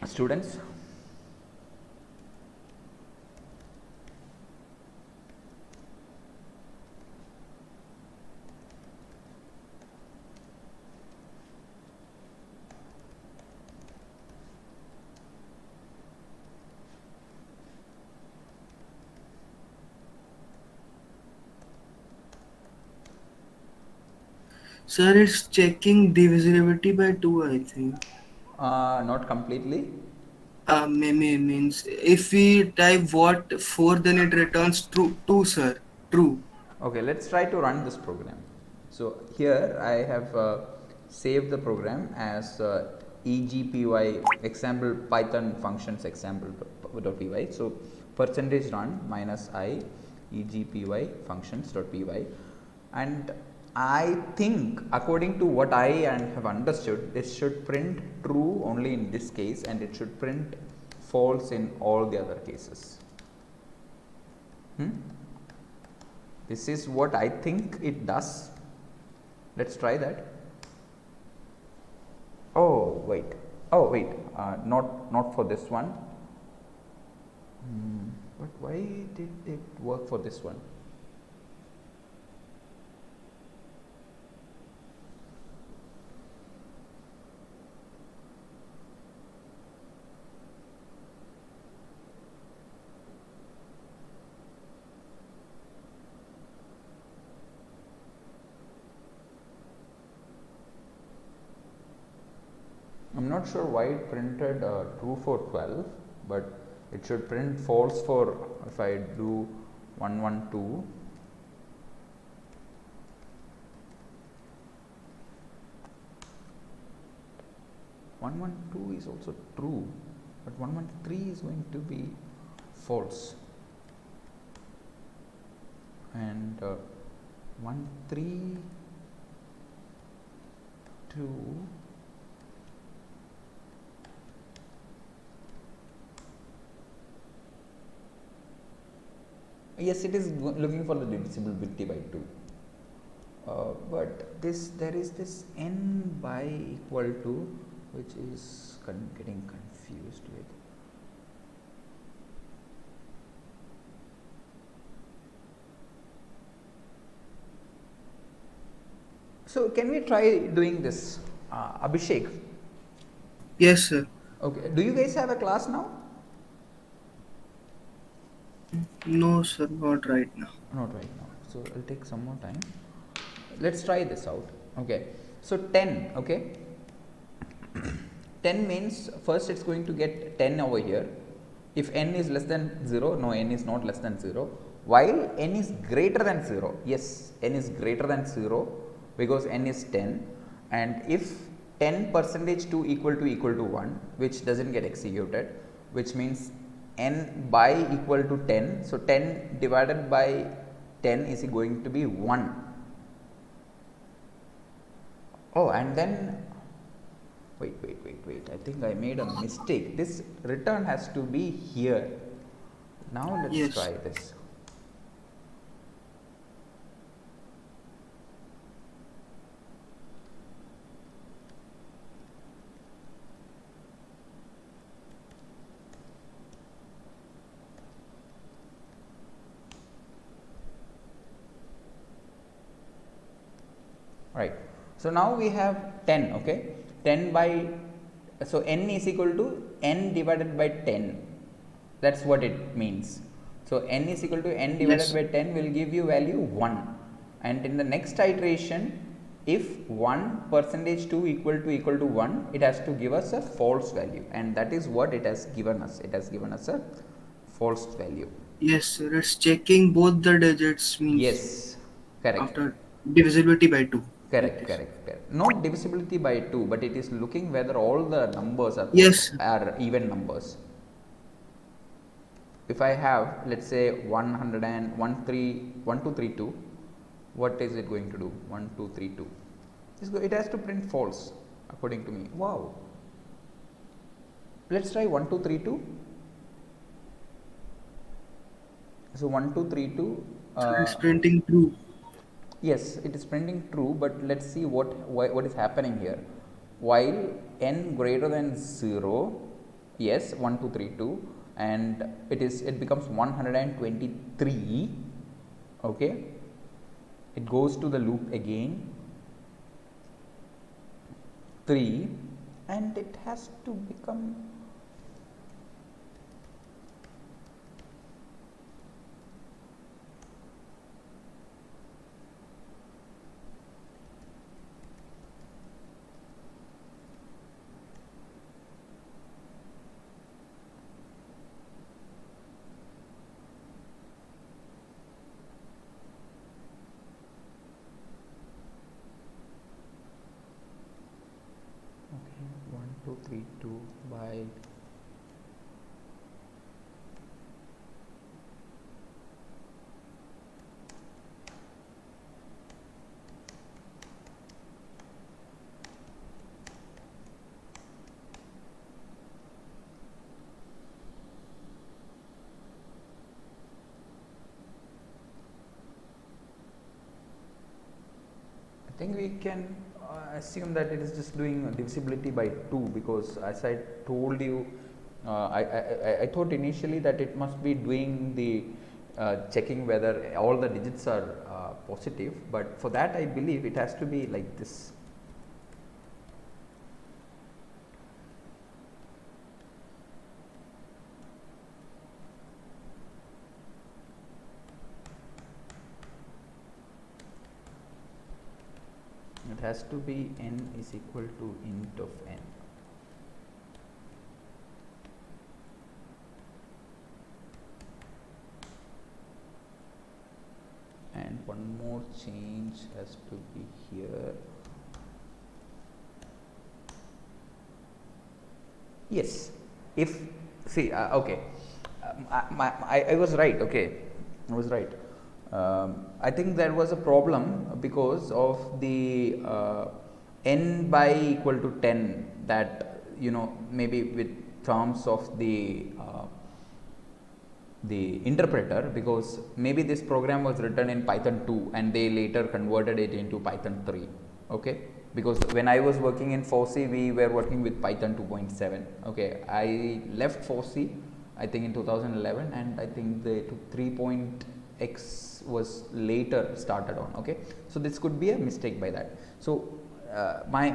Students, Sir, it's checking divisibility by 2, I think. not completely. Maybe means if we type what 4, then it returns true. 2, sir. True. Okay, let's try to run this program. So here I have saved the program as egpy example python functions example.py. So percentage run minus I egpy functions.py, and I think according to what I have understood, this should print true only in this case, and it should print false in all the other cases. This is what I think it does. Let's try that. Oh wait, not for this one. But why did it work for this one? I'm not sure why it printed true for 12, but it should print false for, if I do 112. Is also true, but 113 is going to be false, and 132. Yes, it is looking for the divisibility by 2. But there is this n by equal to, which is getting confused with. So can we try doing this, Abhishek? Yes, sir. Okay. Do you guys have a class now? No, sir, not right now. Not right now. So I'll take some more time. Let's try this out. Okay. So 10. Okay. 10 means first it's going to get 10 over here. If n is less than 0, no, n is not less than 0. While n is greater than 0, yes, n is greater than 0 because n is 10. And if 10 percentage 2 equal to 1, which doesn't get executed, which means n by equal to 10. So 10 divided by 10 is going to be 1. Oh, and then wait, I think I made a mistake. This return has to be here. Now let's try this. Right. So now we have 10, okay. 10 by, so n is equal to n divided by 10. That's what it means. So n is equal to n divided by 10 will give you value 1. And in the next iteration, if 1 percentage 2 equal to 1, it has to give us a false value, and that is what it has given us. It has given us a false value. Yes, sir. It's checking both the digits. Means yes, correct. After divisibility by 2. Correct. Not divisibility by 2, but it is looking whether all the numbers are even numbers. If I have, let's say 1232, what is it going to do? 1232. It has to print false, according to me. Wow. Let's try 1232. So 1232. It's printing true. Yes, it is printing true, but let's see what is happening here. While n greater than 0, yes, 1 2 3 2, and it becomes 123. Okay, it goes to the loop again 3, and it has to become okay, 1 2 3 2 by I think we can assume that it is just doing divisibility by 2, because as I told you, I thought initially that it must be doing the checking whether all the digits are positive, but for that I believe it has to be like this. It has to be n is equal to int of n. And one more change has to be here. Yes, if see, okay, I was right. Okay, I was right. I think there was a problem because of the n by equal to 10, that maybe with terms of the interpreter, because maybe this program was written in Python 2 and they later converted it into Python 3. Okay, because when I was working in 4C, we were working with Python 2.7. okay, I left 4C I think in 2011, and I think the 3.x was later started on. Okay, so this could be a mistake by that. So my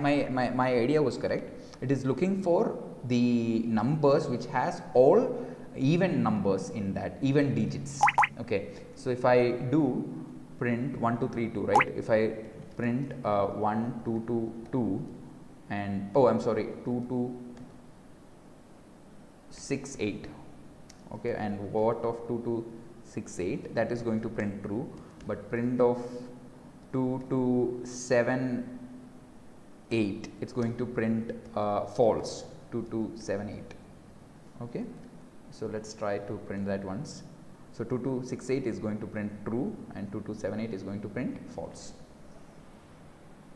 idea was correct. It is looking for the numbers which has all even numbers in that, even digits. Okay, so if I do print 1 2 3 2, right, if I print 1 2 2 2 and I'm sorry, 2 2 6 8, okay, and what of 2 2 6 8, that is going to print true, but print of 2 2 7 8, it's going to print false, 2 2 7 8. Okay, so let's try to print that once. So 2 2 6 8 is going to print true, and 2 2 7 8 is going to print false.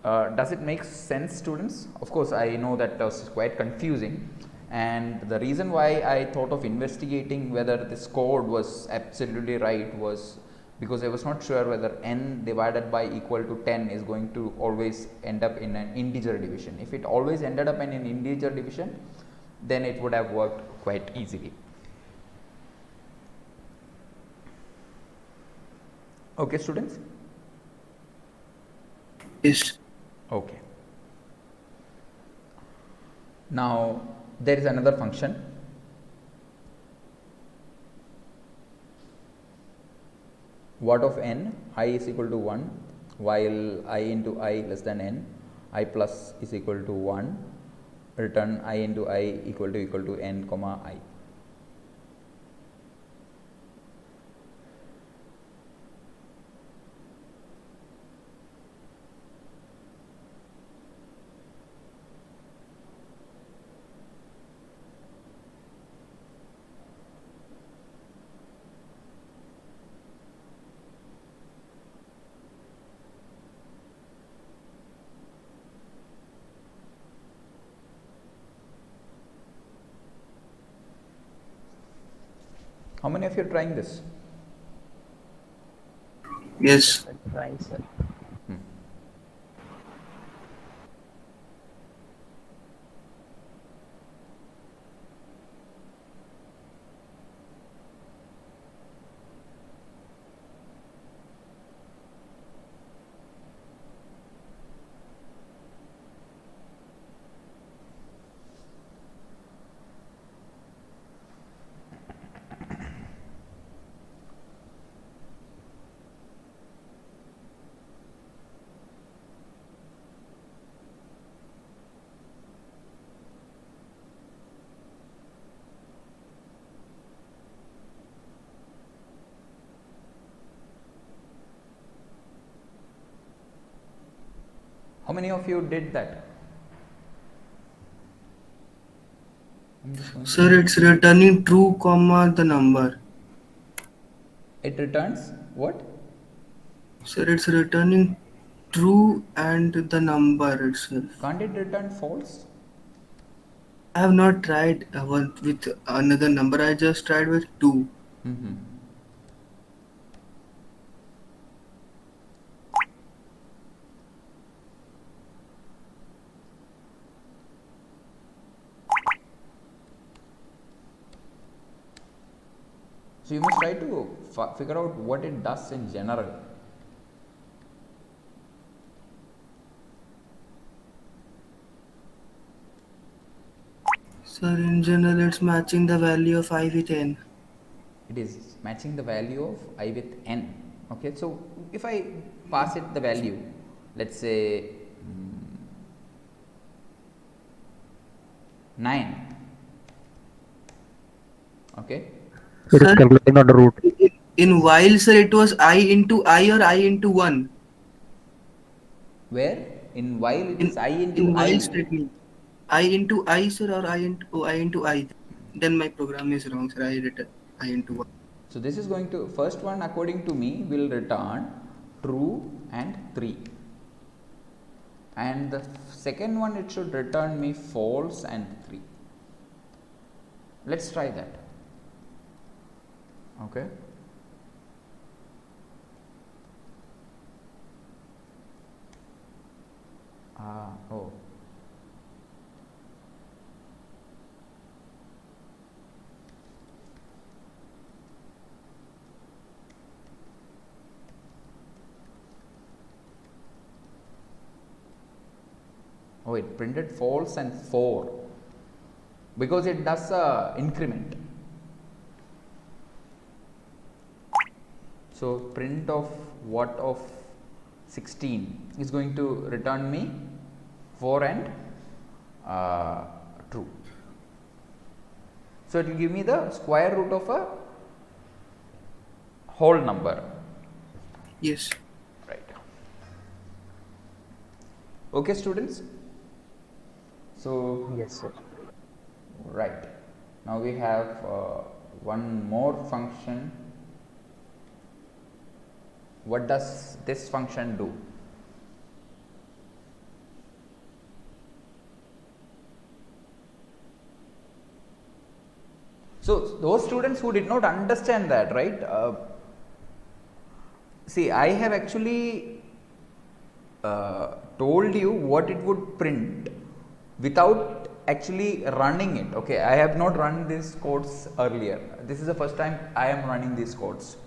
Does it make sense, students? Of course, I know that was quite confusing, and the reason why I thought of investigating whether this code was absolutely right was because I was not sure whether n divided by equal to 10 is going to always end up in an integer division. If it always ended up in an integer division, then it would have worked quite easily. Okay, students? Yes. Okay. Now there is another function. What of n? I is equal to 1, while I into I less than n, I plus is equal to 1, return I into I equal to n comma I. How many of you are trying this? Yes. Try, sir. How many of you did that? Sir, it's returning true, comma the number. It returns what? Sir, it's returning true and the number itself. Can't it return false? I have not tried one with another number. I just tried with 2. Mm-hmm. So you must try to figure out what it does in general. Sir, in general, it's matching the value of I with n. It is matching the value of I with n. Okay, so if I pass it the value, let's say 9. Okay. It is Sir, calculating on the root. in while, sir, it was I into I or I into 1. Where in while it is I into in while I. statement. I into I, sir, or I into I. Then my program is wrong, sir. I written I into 1. So this is going to, first one according to me will return true and 3, and the second one it should return me false and 3. Let's try that. Okay. Oh. Oh, it printed false and 4 because it does a increment. So print of what of 16 is going to return me 4 and true. So it will give me the square root of a whole number. Yes. Right. Okay, students. So Yes, sir. right, now we have one more function. What does this function do? So those students who did not understand that, right? See, I have actually told you what it would print without actually running it. Okay, I have not run these codes earlier. This is the first time I am running these codes.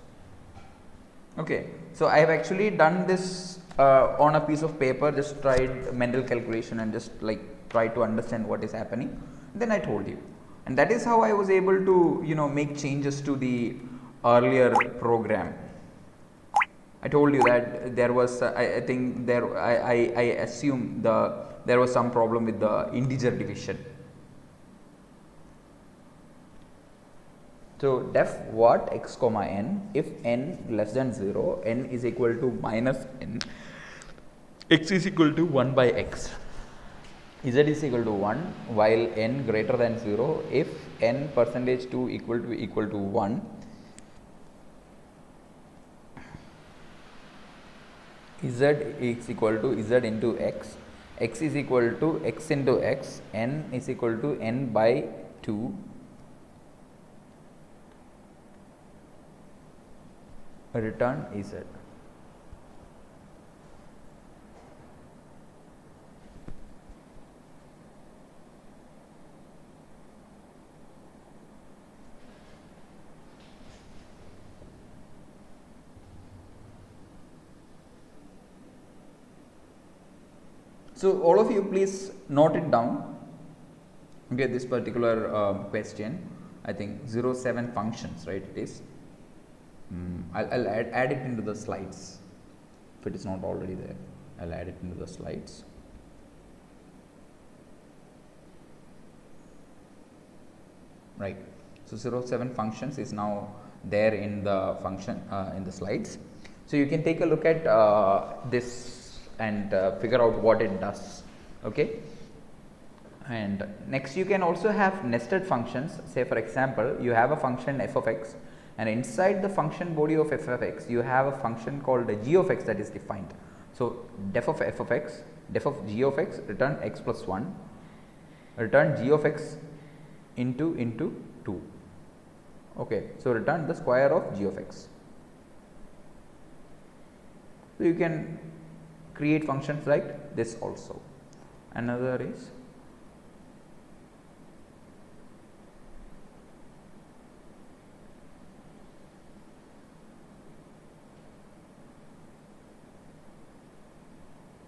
Okay, so I have actually done this on a piece of paper, just tried mental calculation and just like try to understand what is happening. Then I told you, and that is how I was able to make changes to the earlier program. I told you that there was I think there I assume there was some problem with the integer division. So def what x comma n, if n less than 0, n is equal to minus n, x is equal to 1 by x, z is equal to 1 while n greater than 0, if n percentage 2 equal to 1, z is equal to z into x, x is equal to x into x, n is equal to n by 2, return z. So all of you please note it down. Okay, this particular question, I think 07 functions, right? It is. I'll add it into the slides. If it is not already there, I'll add it into the slides. Right. So 07 functions is now there in the function in the slides. So you can take a look at this and figure out what it does. Okay. And next you can also have nested functions. Say for example, you have a function f of x, and inside the function body of f of x you have a function called g of x that is defined. So def of f of x, def of g of x, return x plus 1, return g of x into 2. Okay, so return the square of g of x. So you can create functions like this also. Another is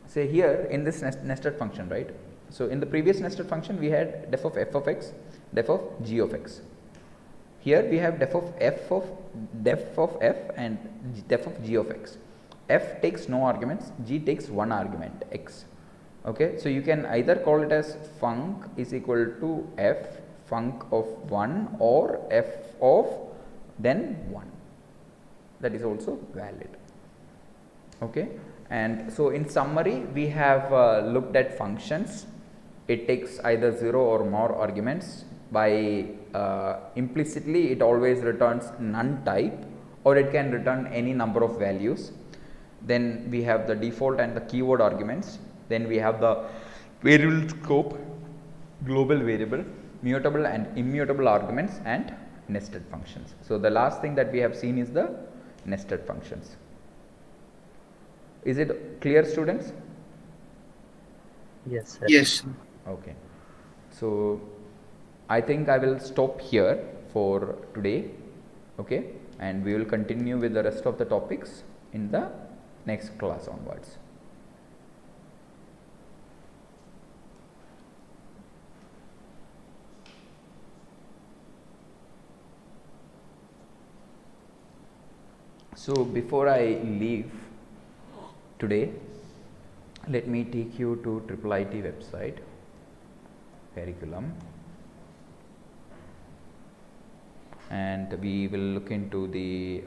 say here in this nested function, right? So in the previous nested function we had def of f of x, def of g of x. Here we have def of f and def of g of x. F takes no arguments, g takes one argument x. Okay, so you can either call it as func is equal to f func of 1 or f of then 1. That is also valid. Okay, and so in summary we have looked at functions. It takes either 0 or more arguments. By implicitly it always returns none type, or it can return any number of values. Then we have the default and the keyword arguments. Then we have the variable scope, global variable, mutable and immutable arguments, and nested functions. So the last thing that we have seen is the nested functions. Is it clear, students? Yes, sir. Yes. Okay. So I think I will stop here for today. Okay, and we will continue with the rest of the topics in the next class onwards. So before I leave today, let me take you to IIIT website, curriculum, and we will look into the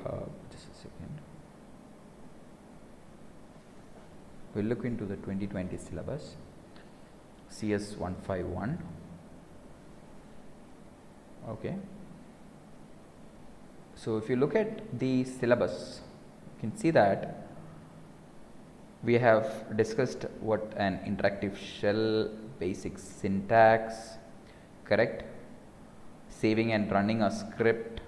just a second. We'll look into the 2020 syllabus, CS151. Okay. So if you look at the syllabus, you can see that we have discussed what an interactive shell, basic syntax, correct, saving and running a script.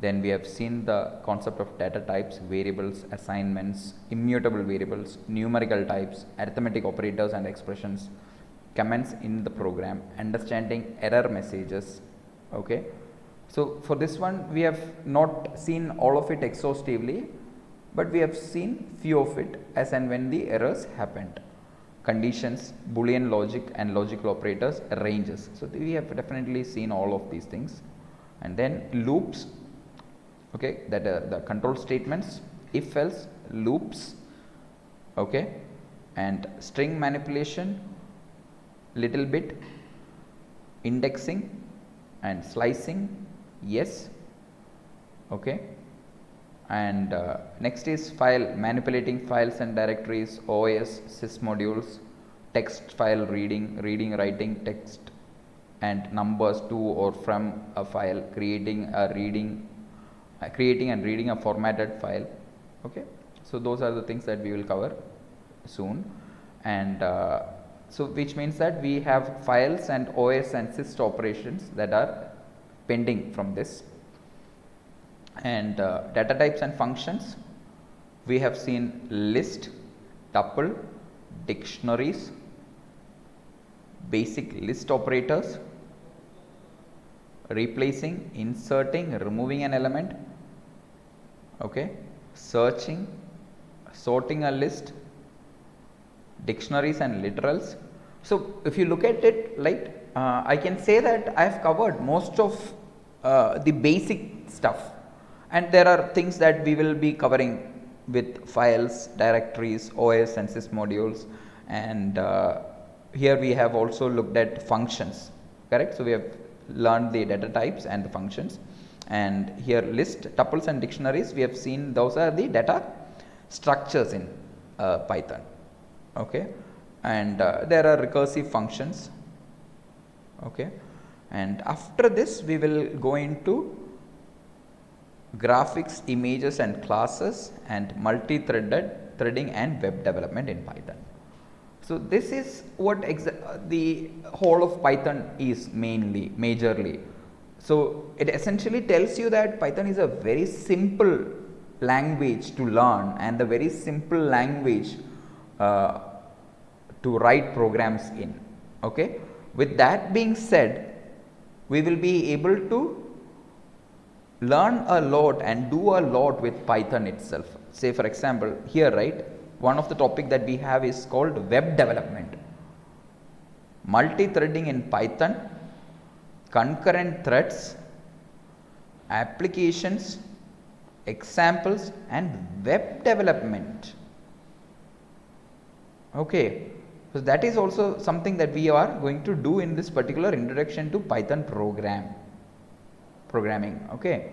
Then we have seen the concept of data types, variables, assignments, immutable variables, numerical types, arithmetic operators and expressions, comments in the program, understanding error messages. Okay. So for this one we have not seen all of it exhaustively, but we have seen few of it as and when the errors happened. Conditions, Boolean logic and logical operators, ranges. So we have definitely seen all of these things. And then loops, okay, that are the control statements, if else, loops, okay, and string manipulation, little bit, indexing and slicing, yes, okay. And next is file, manipulating files and directories, OS, sys modules, text file reading, writing text and numbers to or from a file, creating and reading a formatted file. Okay, so those are the things that we will cover soon. And so which means that we have files and OS and sys operations that are pending from this. And data types and functions, we have seen list, tuple, dictionaries, basic list operators, replacing, inserting, removing an element, okay, searching, sorting a list, dictionaries and literals. So if you look at it, like I can say that I have covered most of the basic stuff. And there are things that we will be covering with files, directories, OS and sys modules, and here we have also looked at functions, correct. So we have learned the data types and the functions, and here list, tuples and dictionaries, we have seen those are the data structures in. Python. Okay, and there are recursive functions. Okay, and after this we will go into graphics, images and classes, and multi-threaded threading and web development in Python. So this is what the whole of Python is majorly. So it essentially tells you that Python is a very simple language to learn and a very simple language uh, to write programs in. Okay. With that being said, we will be able to learn a lot and do a lot with Python itself. Say for example, here, right, one of the topic that we have is called web development. Multi-threading in Python, concurrent threads, applications, examples and web development. Okay, so that is also something that we are going to do in this particular introduction to Python programming. Okay,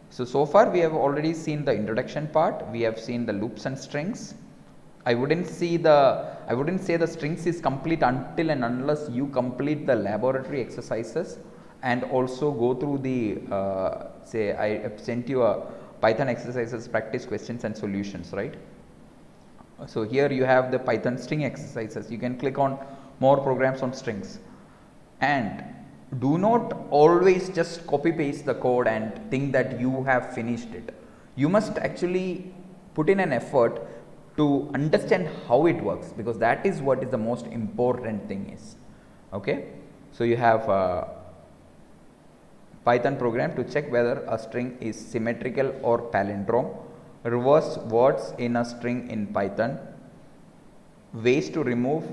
so far we have already seen the introduction part. We have seen the loops and strings. I wouldn't say the strings is complete until and unless you complete the laboratory exercises and also go through the say I have sent you a Python exercises, practice questions and solutions, right? So here you have the Python string exercises. You can click on more programs on strings, and do not always just copy paste the code and think that you have finished it. You must actually put in an effort to understand how it works, because that is what is the most important thing is. Okay, so you have a Python program to check whether a string is symmetrical or palindrome, reverse words in a string in Python, ways to remove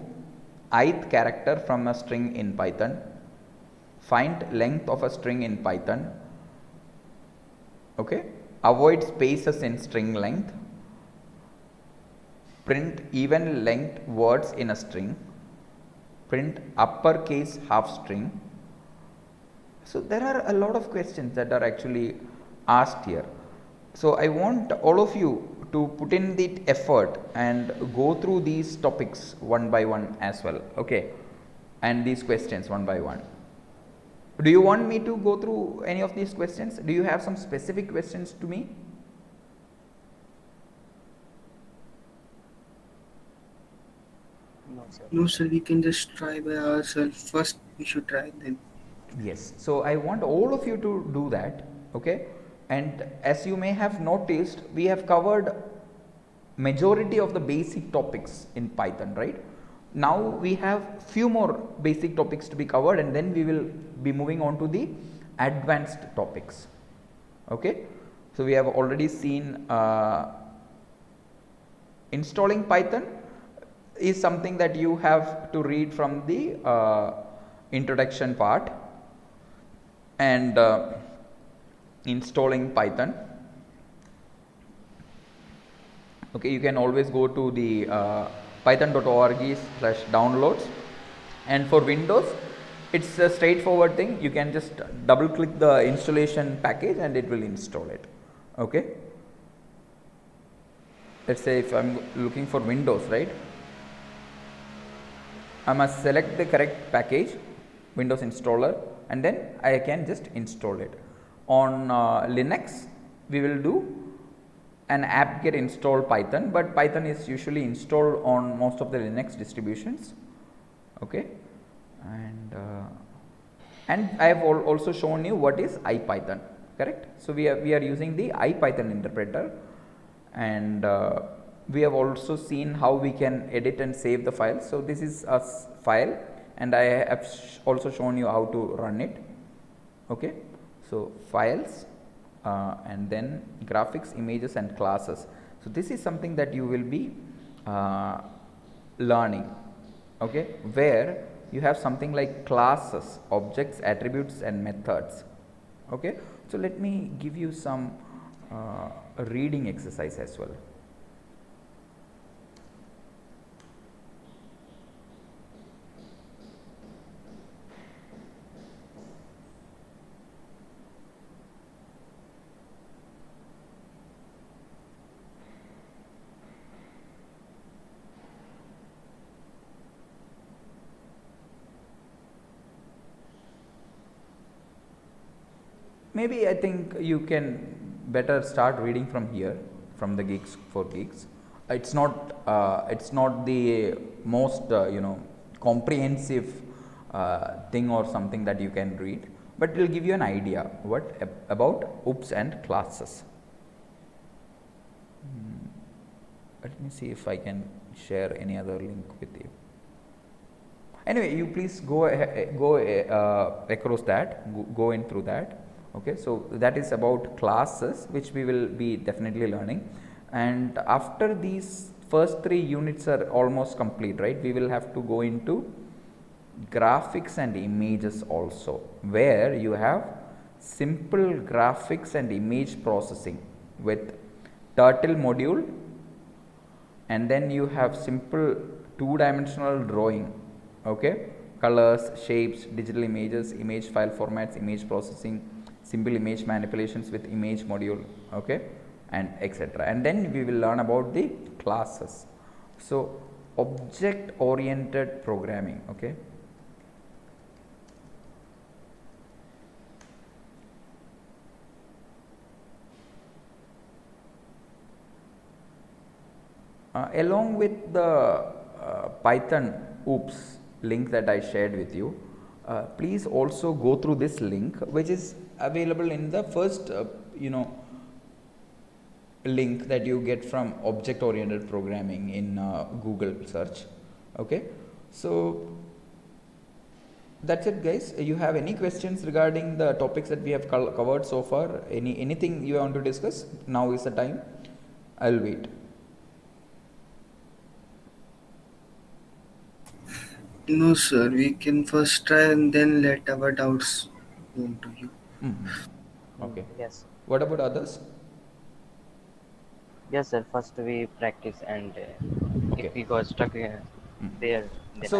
ith character from a string in Python, find length of a string in Python, okay, avoid spaces in string length, print even length words in a string, print uppercase half string. So there are a lot of questions that are actually asked here. So I want all of you to put in the effort and go through these topics one by one as well, okay, and these questions one by one. Do you want me to go through any of these questions? Do you have some specific questions to me? No, sir. No, sir, we can just try by ourselves. First, we should try then. Yes, so I want all of you to do that, okay, and as you may have noticed, we have covered majority of the basic topics in Python, right? Now we have few more basic topics to be covered, and then we will be moving on to the advanced topics. Okay, so we have already seen installing Python is something that you have to read from the introduction part, and installing Python. Okay, you can always go to the python.org/downloads, and for Windows it's a straightforward thing. You can just double click the installation package and it will install it. Okay, let's say if I'm looking for Windows, right, I must select the correct package, Windows installer, and then I can just install it. On Linux we will do an apt-get install Python, but Python is usually installed on most of the Linux distributions. Okay, and I have also shown you what is IPython, correct? So we are using the IPython interpreter, and we have also seen how we can edit and save the file. So this is a file, and I have also shown you how to run it. Okay, so files, and then graphics, images and classes. So this is something that you will be learning, okay, where you have something like classes, objects, attributes and methods. Okay, so let me give you some reading exercise as well. maybe I think you can better start reading from here, from the Geeks for Geeks. It's not the most comprehensive thing or something that you can read, but it will give you an idea about OOPs and classes. Let me see if I can share any other link with you. Anyway, you please go across that, go in through that. Okay, so that is about classes, which we will be definitely learning. And after these first 3 units are almost complete, right, we will have to go into graphics and images also, where you have simple graphics and image processing with turtle module, and then you have simple 2-dimensional drawing, okay, colors, shapes, digital images, image file formats, image processing, simple image manipulations with image module, okay, and etc. And then we will learn about the classes. So object oriented programming, okay. Along with the Python OOPS link that I shared with you, please also go through this link, which is available in the first link that you get from object oriented programming in Google search. Okay, so that's it, guys. You have any questions regarding the topics that we have covered so far? Anything you want to discuss? Now is the time. I'll wait. No, sir. We can first try and then let our doubts known to you. Okay. Yes. What about others? Yes, sir. First we practice, and Okay. if we got stuck there, then So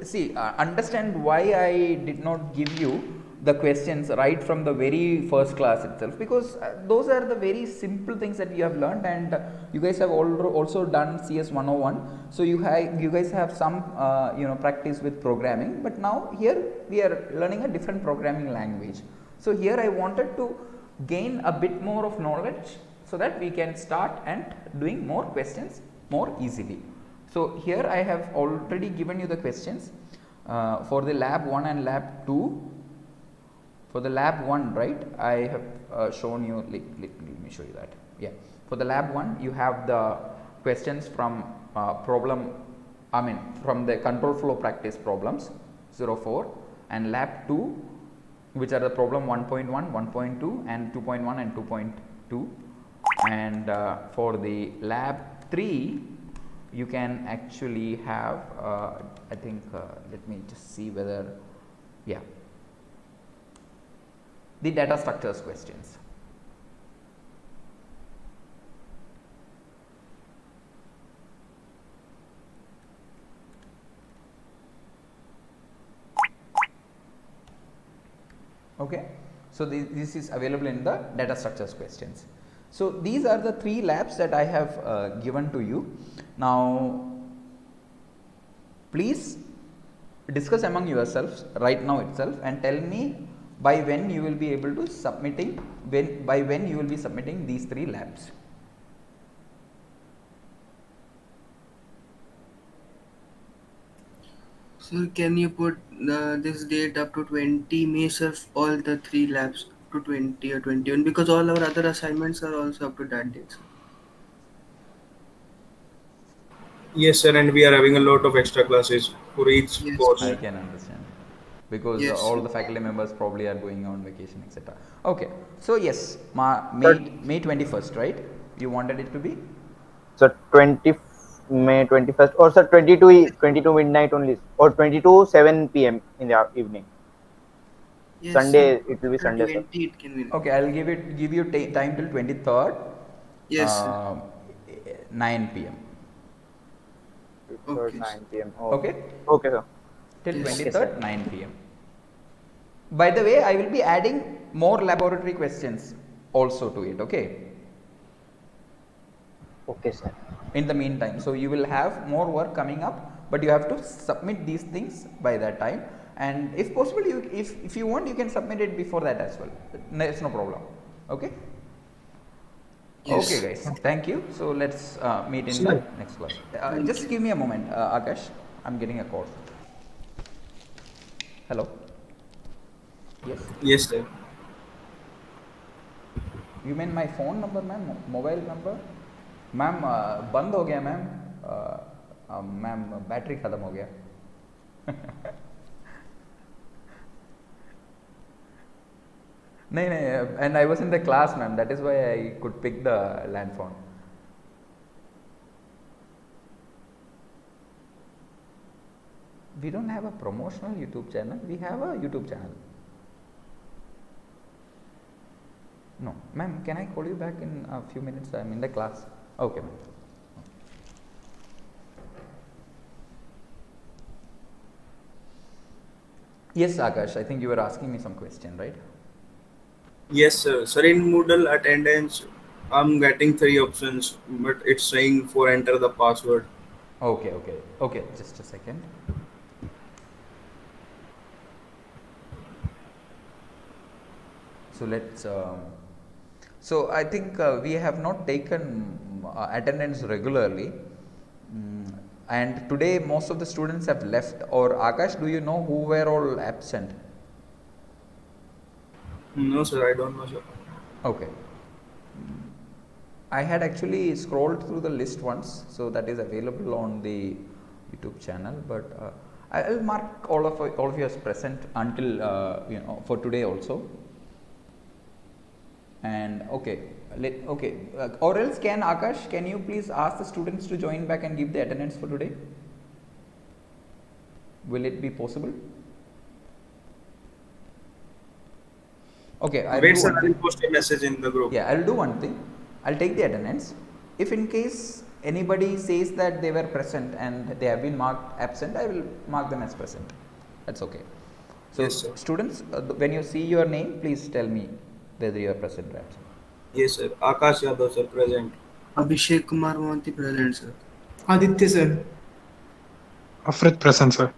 see, understand why I did not give you the questions right from the very first class itself, because those are the very simple things that you have learned, and you guys have also done CS101. So you guys have some practice with programming, but now here we are learning a different programming language. So here I wanted to gain a bit more of knowledge so that we can start and doing more questions more easily. So here I have already given you the questions for the lab 1 and lab 2. For the lab 1, right, I have shown you, let me show you that. Yeah, for the lab 1 you have the questions from from the control flow practice problems 04, and lab 2, which are the problem 1.1, 1.2 and 2.1 and 2.2, and for the lab 3 you can actually have I think let me just see whether, yeah, the data structures questions. Okay, so this is available in the data structures questions. So these are the 3 labs that I have given to you. Now please discuss among yourselves right now itself and tell me by when you will be able to submitting, by when you will be submitting these 3 labs. Sir, can you put this date up to 20 May, sir, all the 3 labs to 20 or 21, because all our other assignments are also up to that date, sir. Yes, sir, and we are having a lot of extra classes for each Yes, course. I sir. can understand, because Yes, all sir. the faculty members probably are going on vacation, etc. Okay, so yes, Sir, May 21st, right? You wanted it to be? sir, 20 May 21st, or sir, 22 midnight only, or 22 7 p.m. in the evening. Yes, sir. Sunday, it will be Till Sunday, sir. 20 it can be. Okay, I'll give you time till 23rd, Yes, sir. 9 p.m. 3rd, Okay, sir. 9 p.m. Okay, Okay, sir. till Yes. 23rd 9 p.m. By the way, I will be adding more laboratory questions also to it. Okay, okay, sir. in the meantime, so you will have more work coming up, but you have to submit these things by that time, and if possible, if you want, you can submit it before that as well. No, it's no problem. Okay. Yes. Okay, guys. Thank you. So let's meet in the Sir. next class. Thank Just you. give me a moment, Akash. I'm getting a call. Hello. Yes. Yes, sir. You mean my phone number, ma'am, mobile number? Ma'am बंद हो गया ma'am. Ma'am battery ख़त्म हो गया. नहीं नहीं, and I was in the class, ma'am. That is why I could pick the land phone. We don't have a promotional YouTube channel. We have a YouTube channel. No, ma'am. Can I call you back in a few minutes? I'm in the class. Okay, ma'am. Yes, Akash. I think you were asking me some question, right? Yes, sir. Sir, in Moodle attendance, I'm getting 3 options, but it's saying for enter the password. Okay, okay, okay. Just a second. So let's. So I think we have not taken attendance regularly, and today most of the students have left. Or Akash, do you know who were all absent? No, sir, I don't know, sir. Okay. I had actually scrolled through the list once, so that is available on the YouTube channel. But I'll mark all of you as present until for today also. And okay, or else can Akash, can you please ask the students to join back and give the attendance for today? Will it be possible? Okay, Wait, sir, I will post a message in the group. Yeah, I'll do one thing. I'll take the attendance. If in case anybody says that they were present and they have been marked absent, I will mark them as present. That's okay. So, Yes, sir. students, when you see your name, please tell me whether you are present or absent. Yes, sir. Akash Yadav, sir, present. Abhishek Kumar Mohanty present, sir. Aditya sir. Afrit present, sir.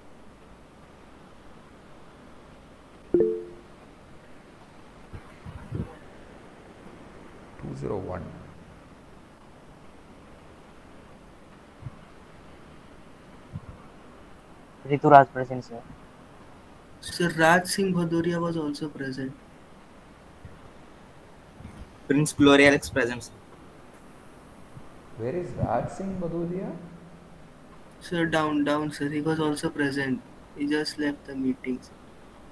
(201). Rituraj present, sir. Sir Raj Singh Bhadoria was also present. Prince Glory Alex present. Where is Raj Singh Baduria? Sir, down, sir. He was also present. He just left the meeting, sir.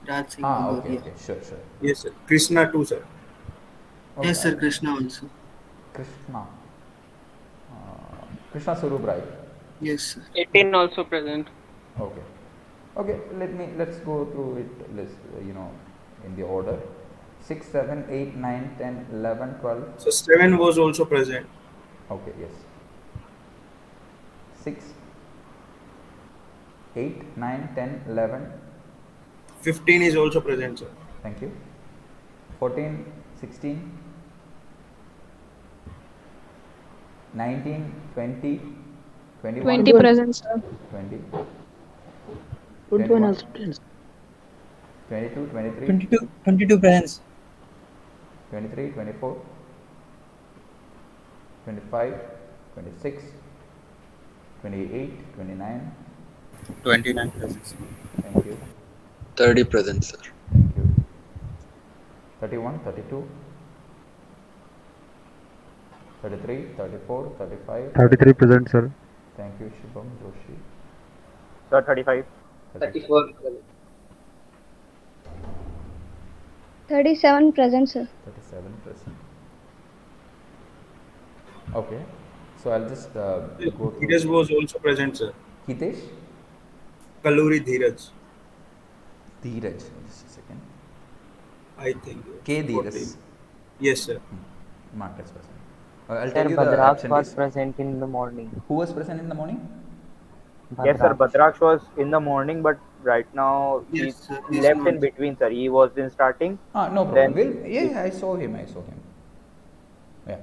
Raj Singh Okay, Bhadoria. okay, sure. Yes, sir. Krishna too, sir. Okay, Yes, sir. Krishna also. Krishna. Krishna Swarup, right? Yes, sir. 18 also present. Okay. Okay, let's go through it, in the order. 6, 7, 8, 9, 10, 11, 12. So 7 was also present. Okay, yes. 6, 8, 9, 10, 11. 15 is also present, sir. Thank you. 14, 16, 19, 20, 21. 20 present, sir. 20. 21 21, also present. 22, 23, 22 presents. 23, 24, 25, 26, 28, 29. 29 present. Thank you. 30 present, sir. Thank you. 31, 32, 33, 34, 35. 33 present, sir. Thank you, Shubham Joshi. Sir, 35. 34 present. 37 present, sir. 37 present. Okay. So I'll just go through. Dheeraj was also present, sir. Hitesh? Kaluri Dheeraj, Dheeraj. Just a second. I think. K. Dheeraj. Yes, sir. Mark as present. I'll Sir, tell you the Bhadraj was absentees. present in the morning. Who was present in the morning? Yes, sir. Bhadraksh was in the morning, but right now Yes, he's sir. He's left not. in between, sir. He was in starting. No problem. Then Yeah, I saw him. Yeah.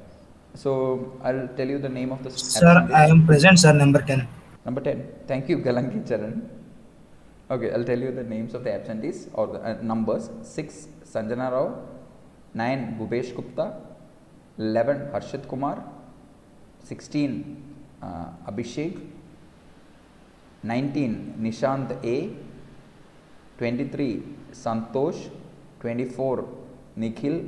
So I'll tell you the name of the Sir, I am present, sir, number 10. Number 10. Thank you, Galangi Charan. Okay, I'll tell you the names of the absentees or the numbers. 6 Sanjana Rao, 9 Bhupesh Gupta, 11 Harshit Kumar, 16 Abhishek, 19 Nishant A, 23 Santosh, 24 Nikhil,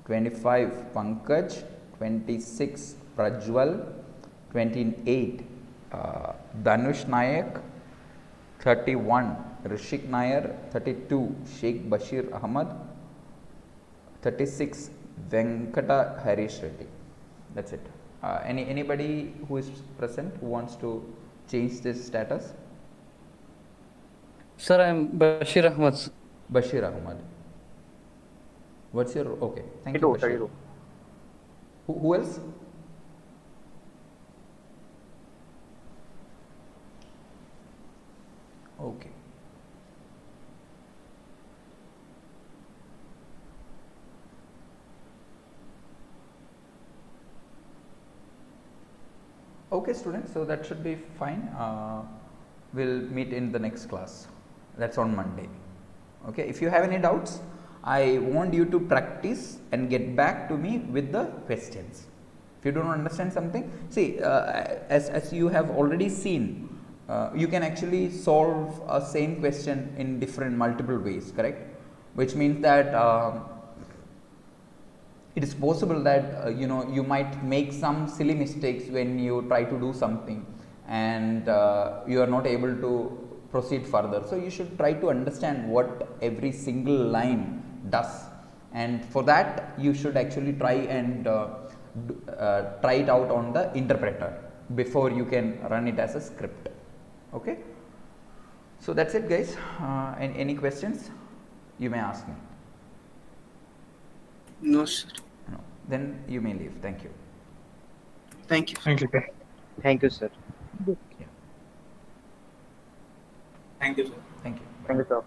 25 Pankaj, 26 Prajwal, 28 Dhanush Nayak, 31 Rishik Nair, 32 Sheikh Bashir Ahmad, 36 Venkata Harish Reddy. That's it. Anybody who is present who wants to change this status? Sir, I am Bashir Ahmad. Bashir Ahmad. What's your okay? Thank you, 32, Bashir. 32. Who else? Okay. Okay, students, so that should be fine. We'll meet in the next class. That's on Monday. Okay, if you have any doubts, I want you to practice and get back to me with the questions. If you don't understand something, see, as you have already seen, you can actually solve a same question in different multiple ways, correct? Which means that it is possible that you might make some silly mistakes when you try to do something and you are not able to proceed further. So you should try to understand what every single line does, and for that you should actually try and try it out on the interpreter before you can run it as a script. Okay, so that's it, guys. Any questions you may ask me? No, sir. No. Then you may leave. Thank you. Thank you. Thank you, sir. Thank you, sir. Yeah. Thank you, sir. Thank you. Thank you, sir.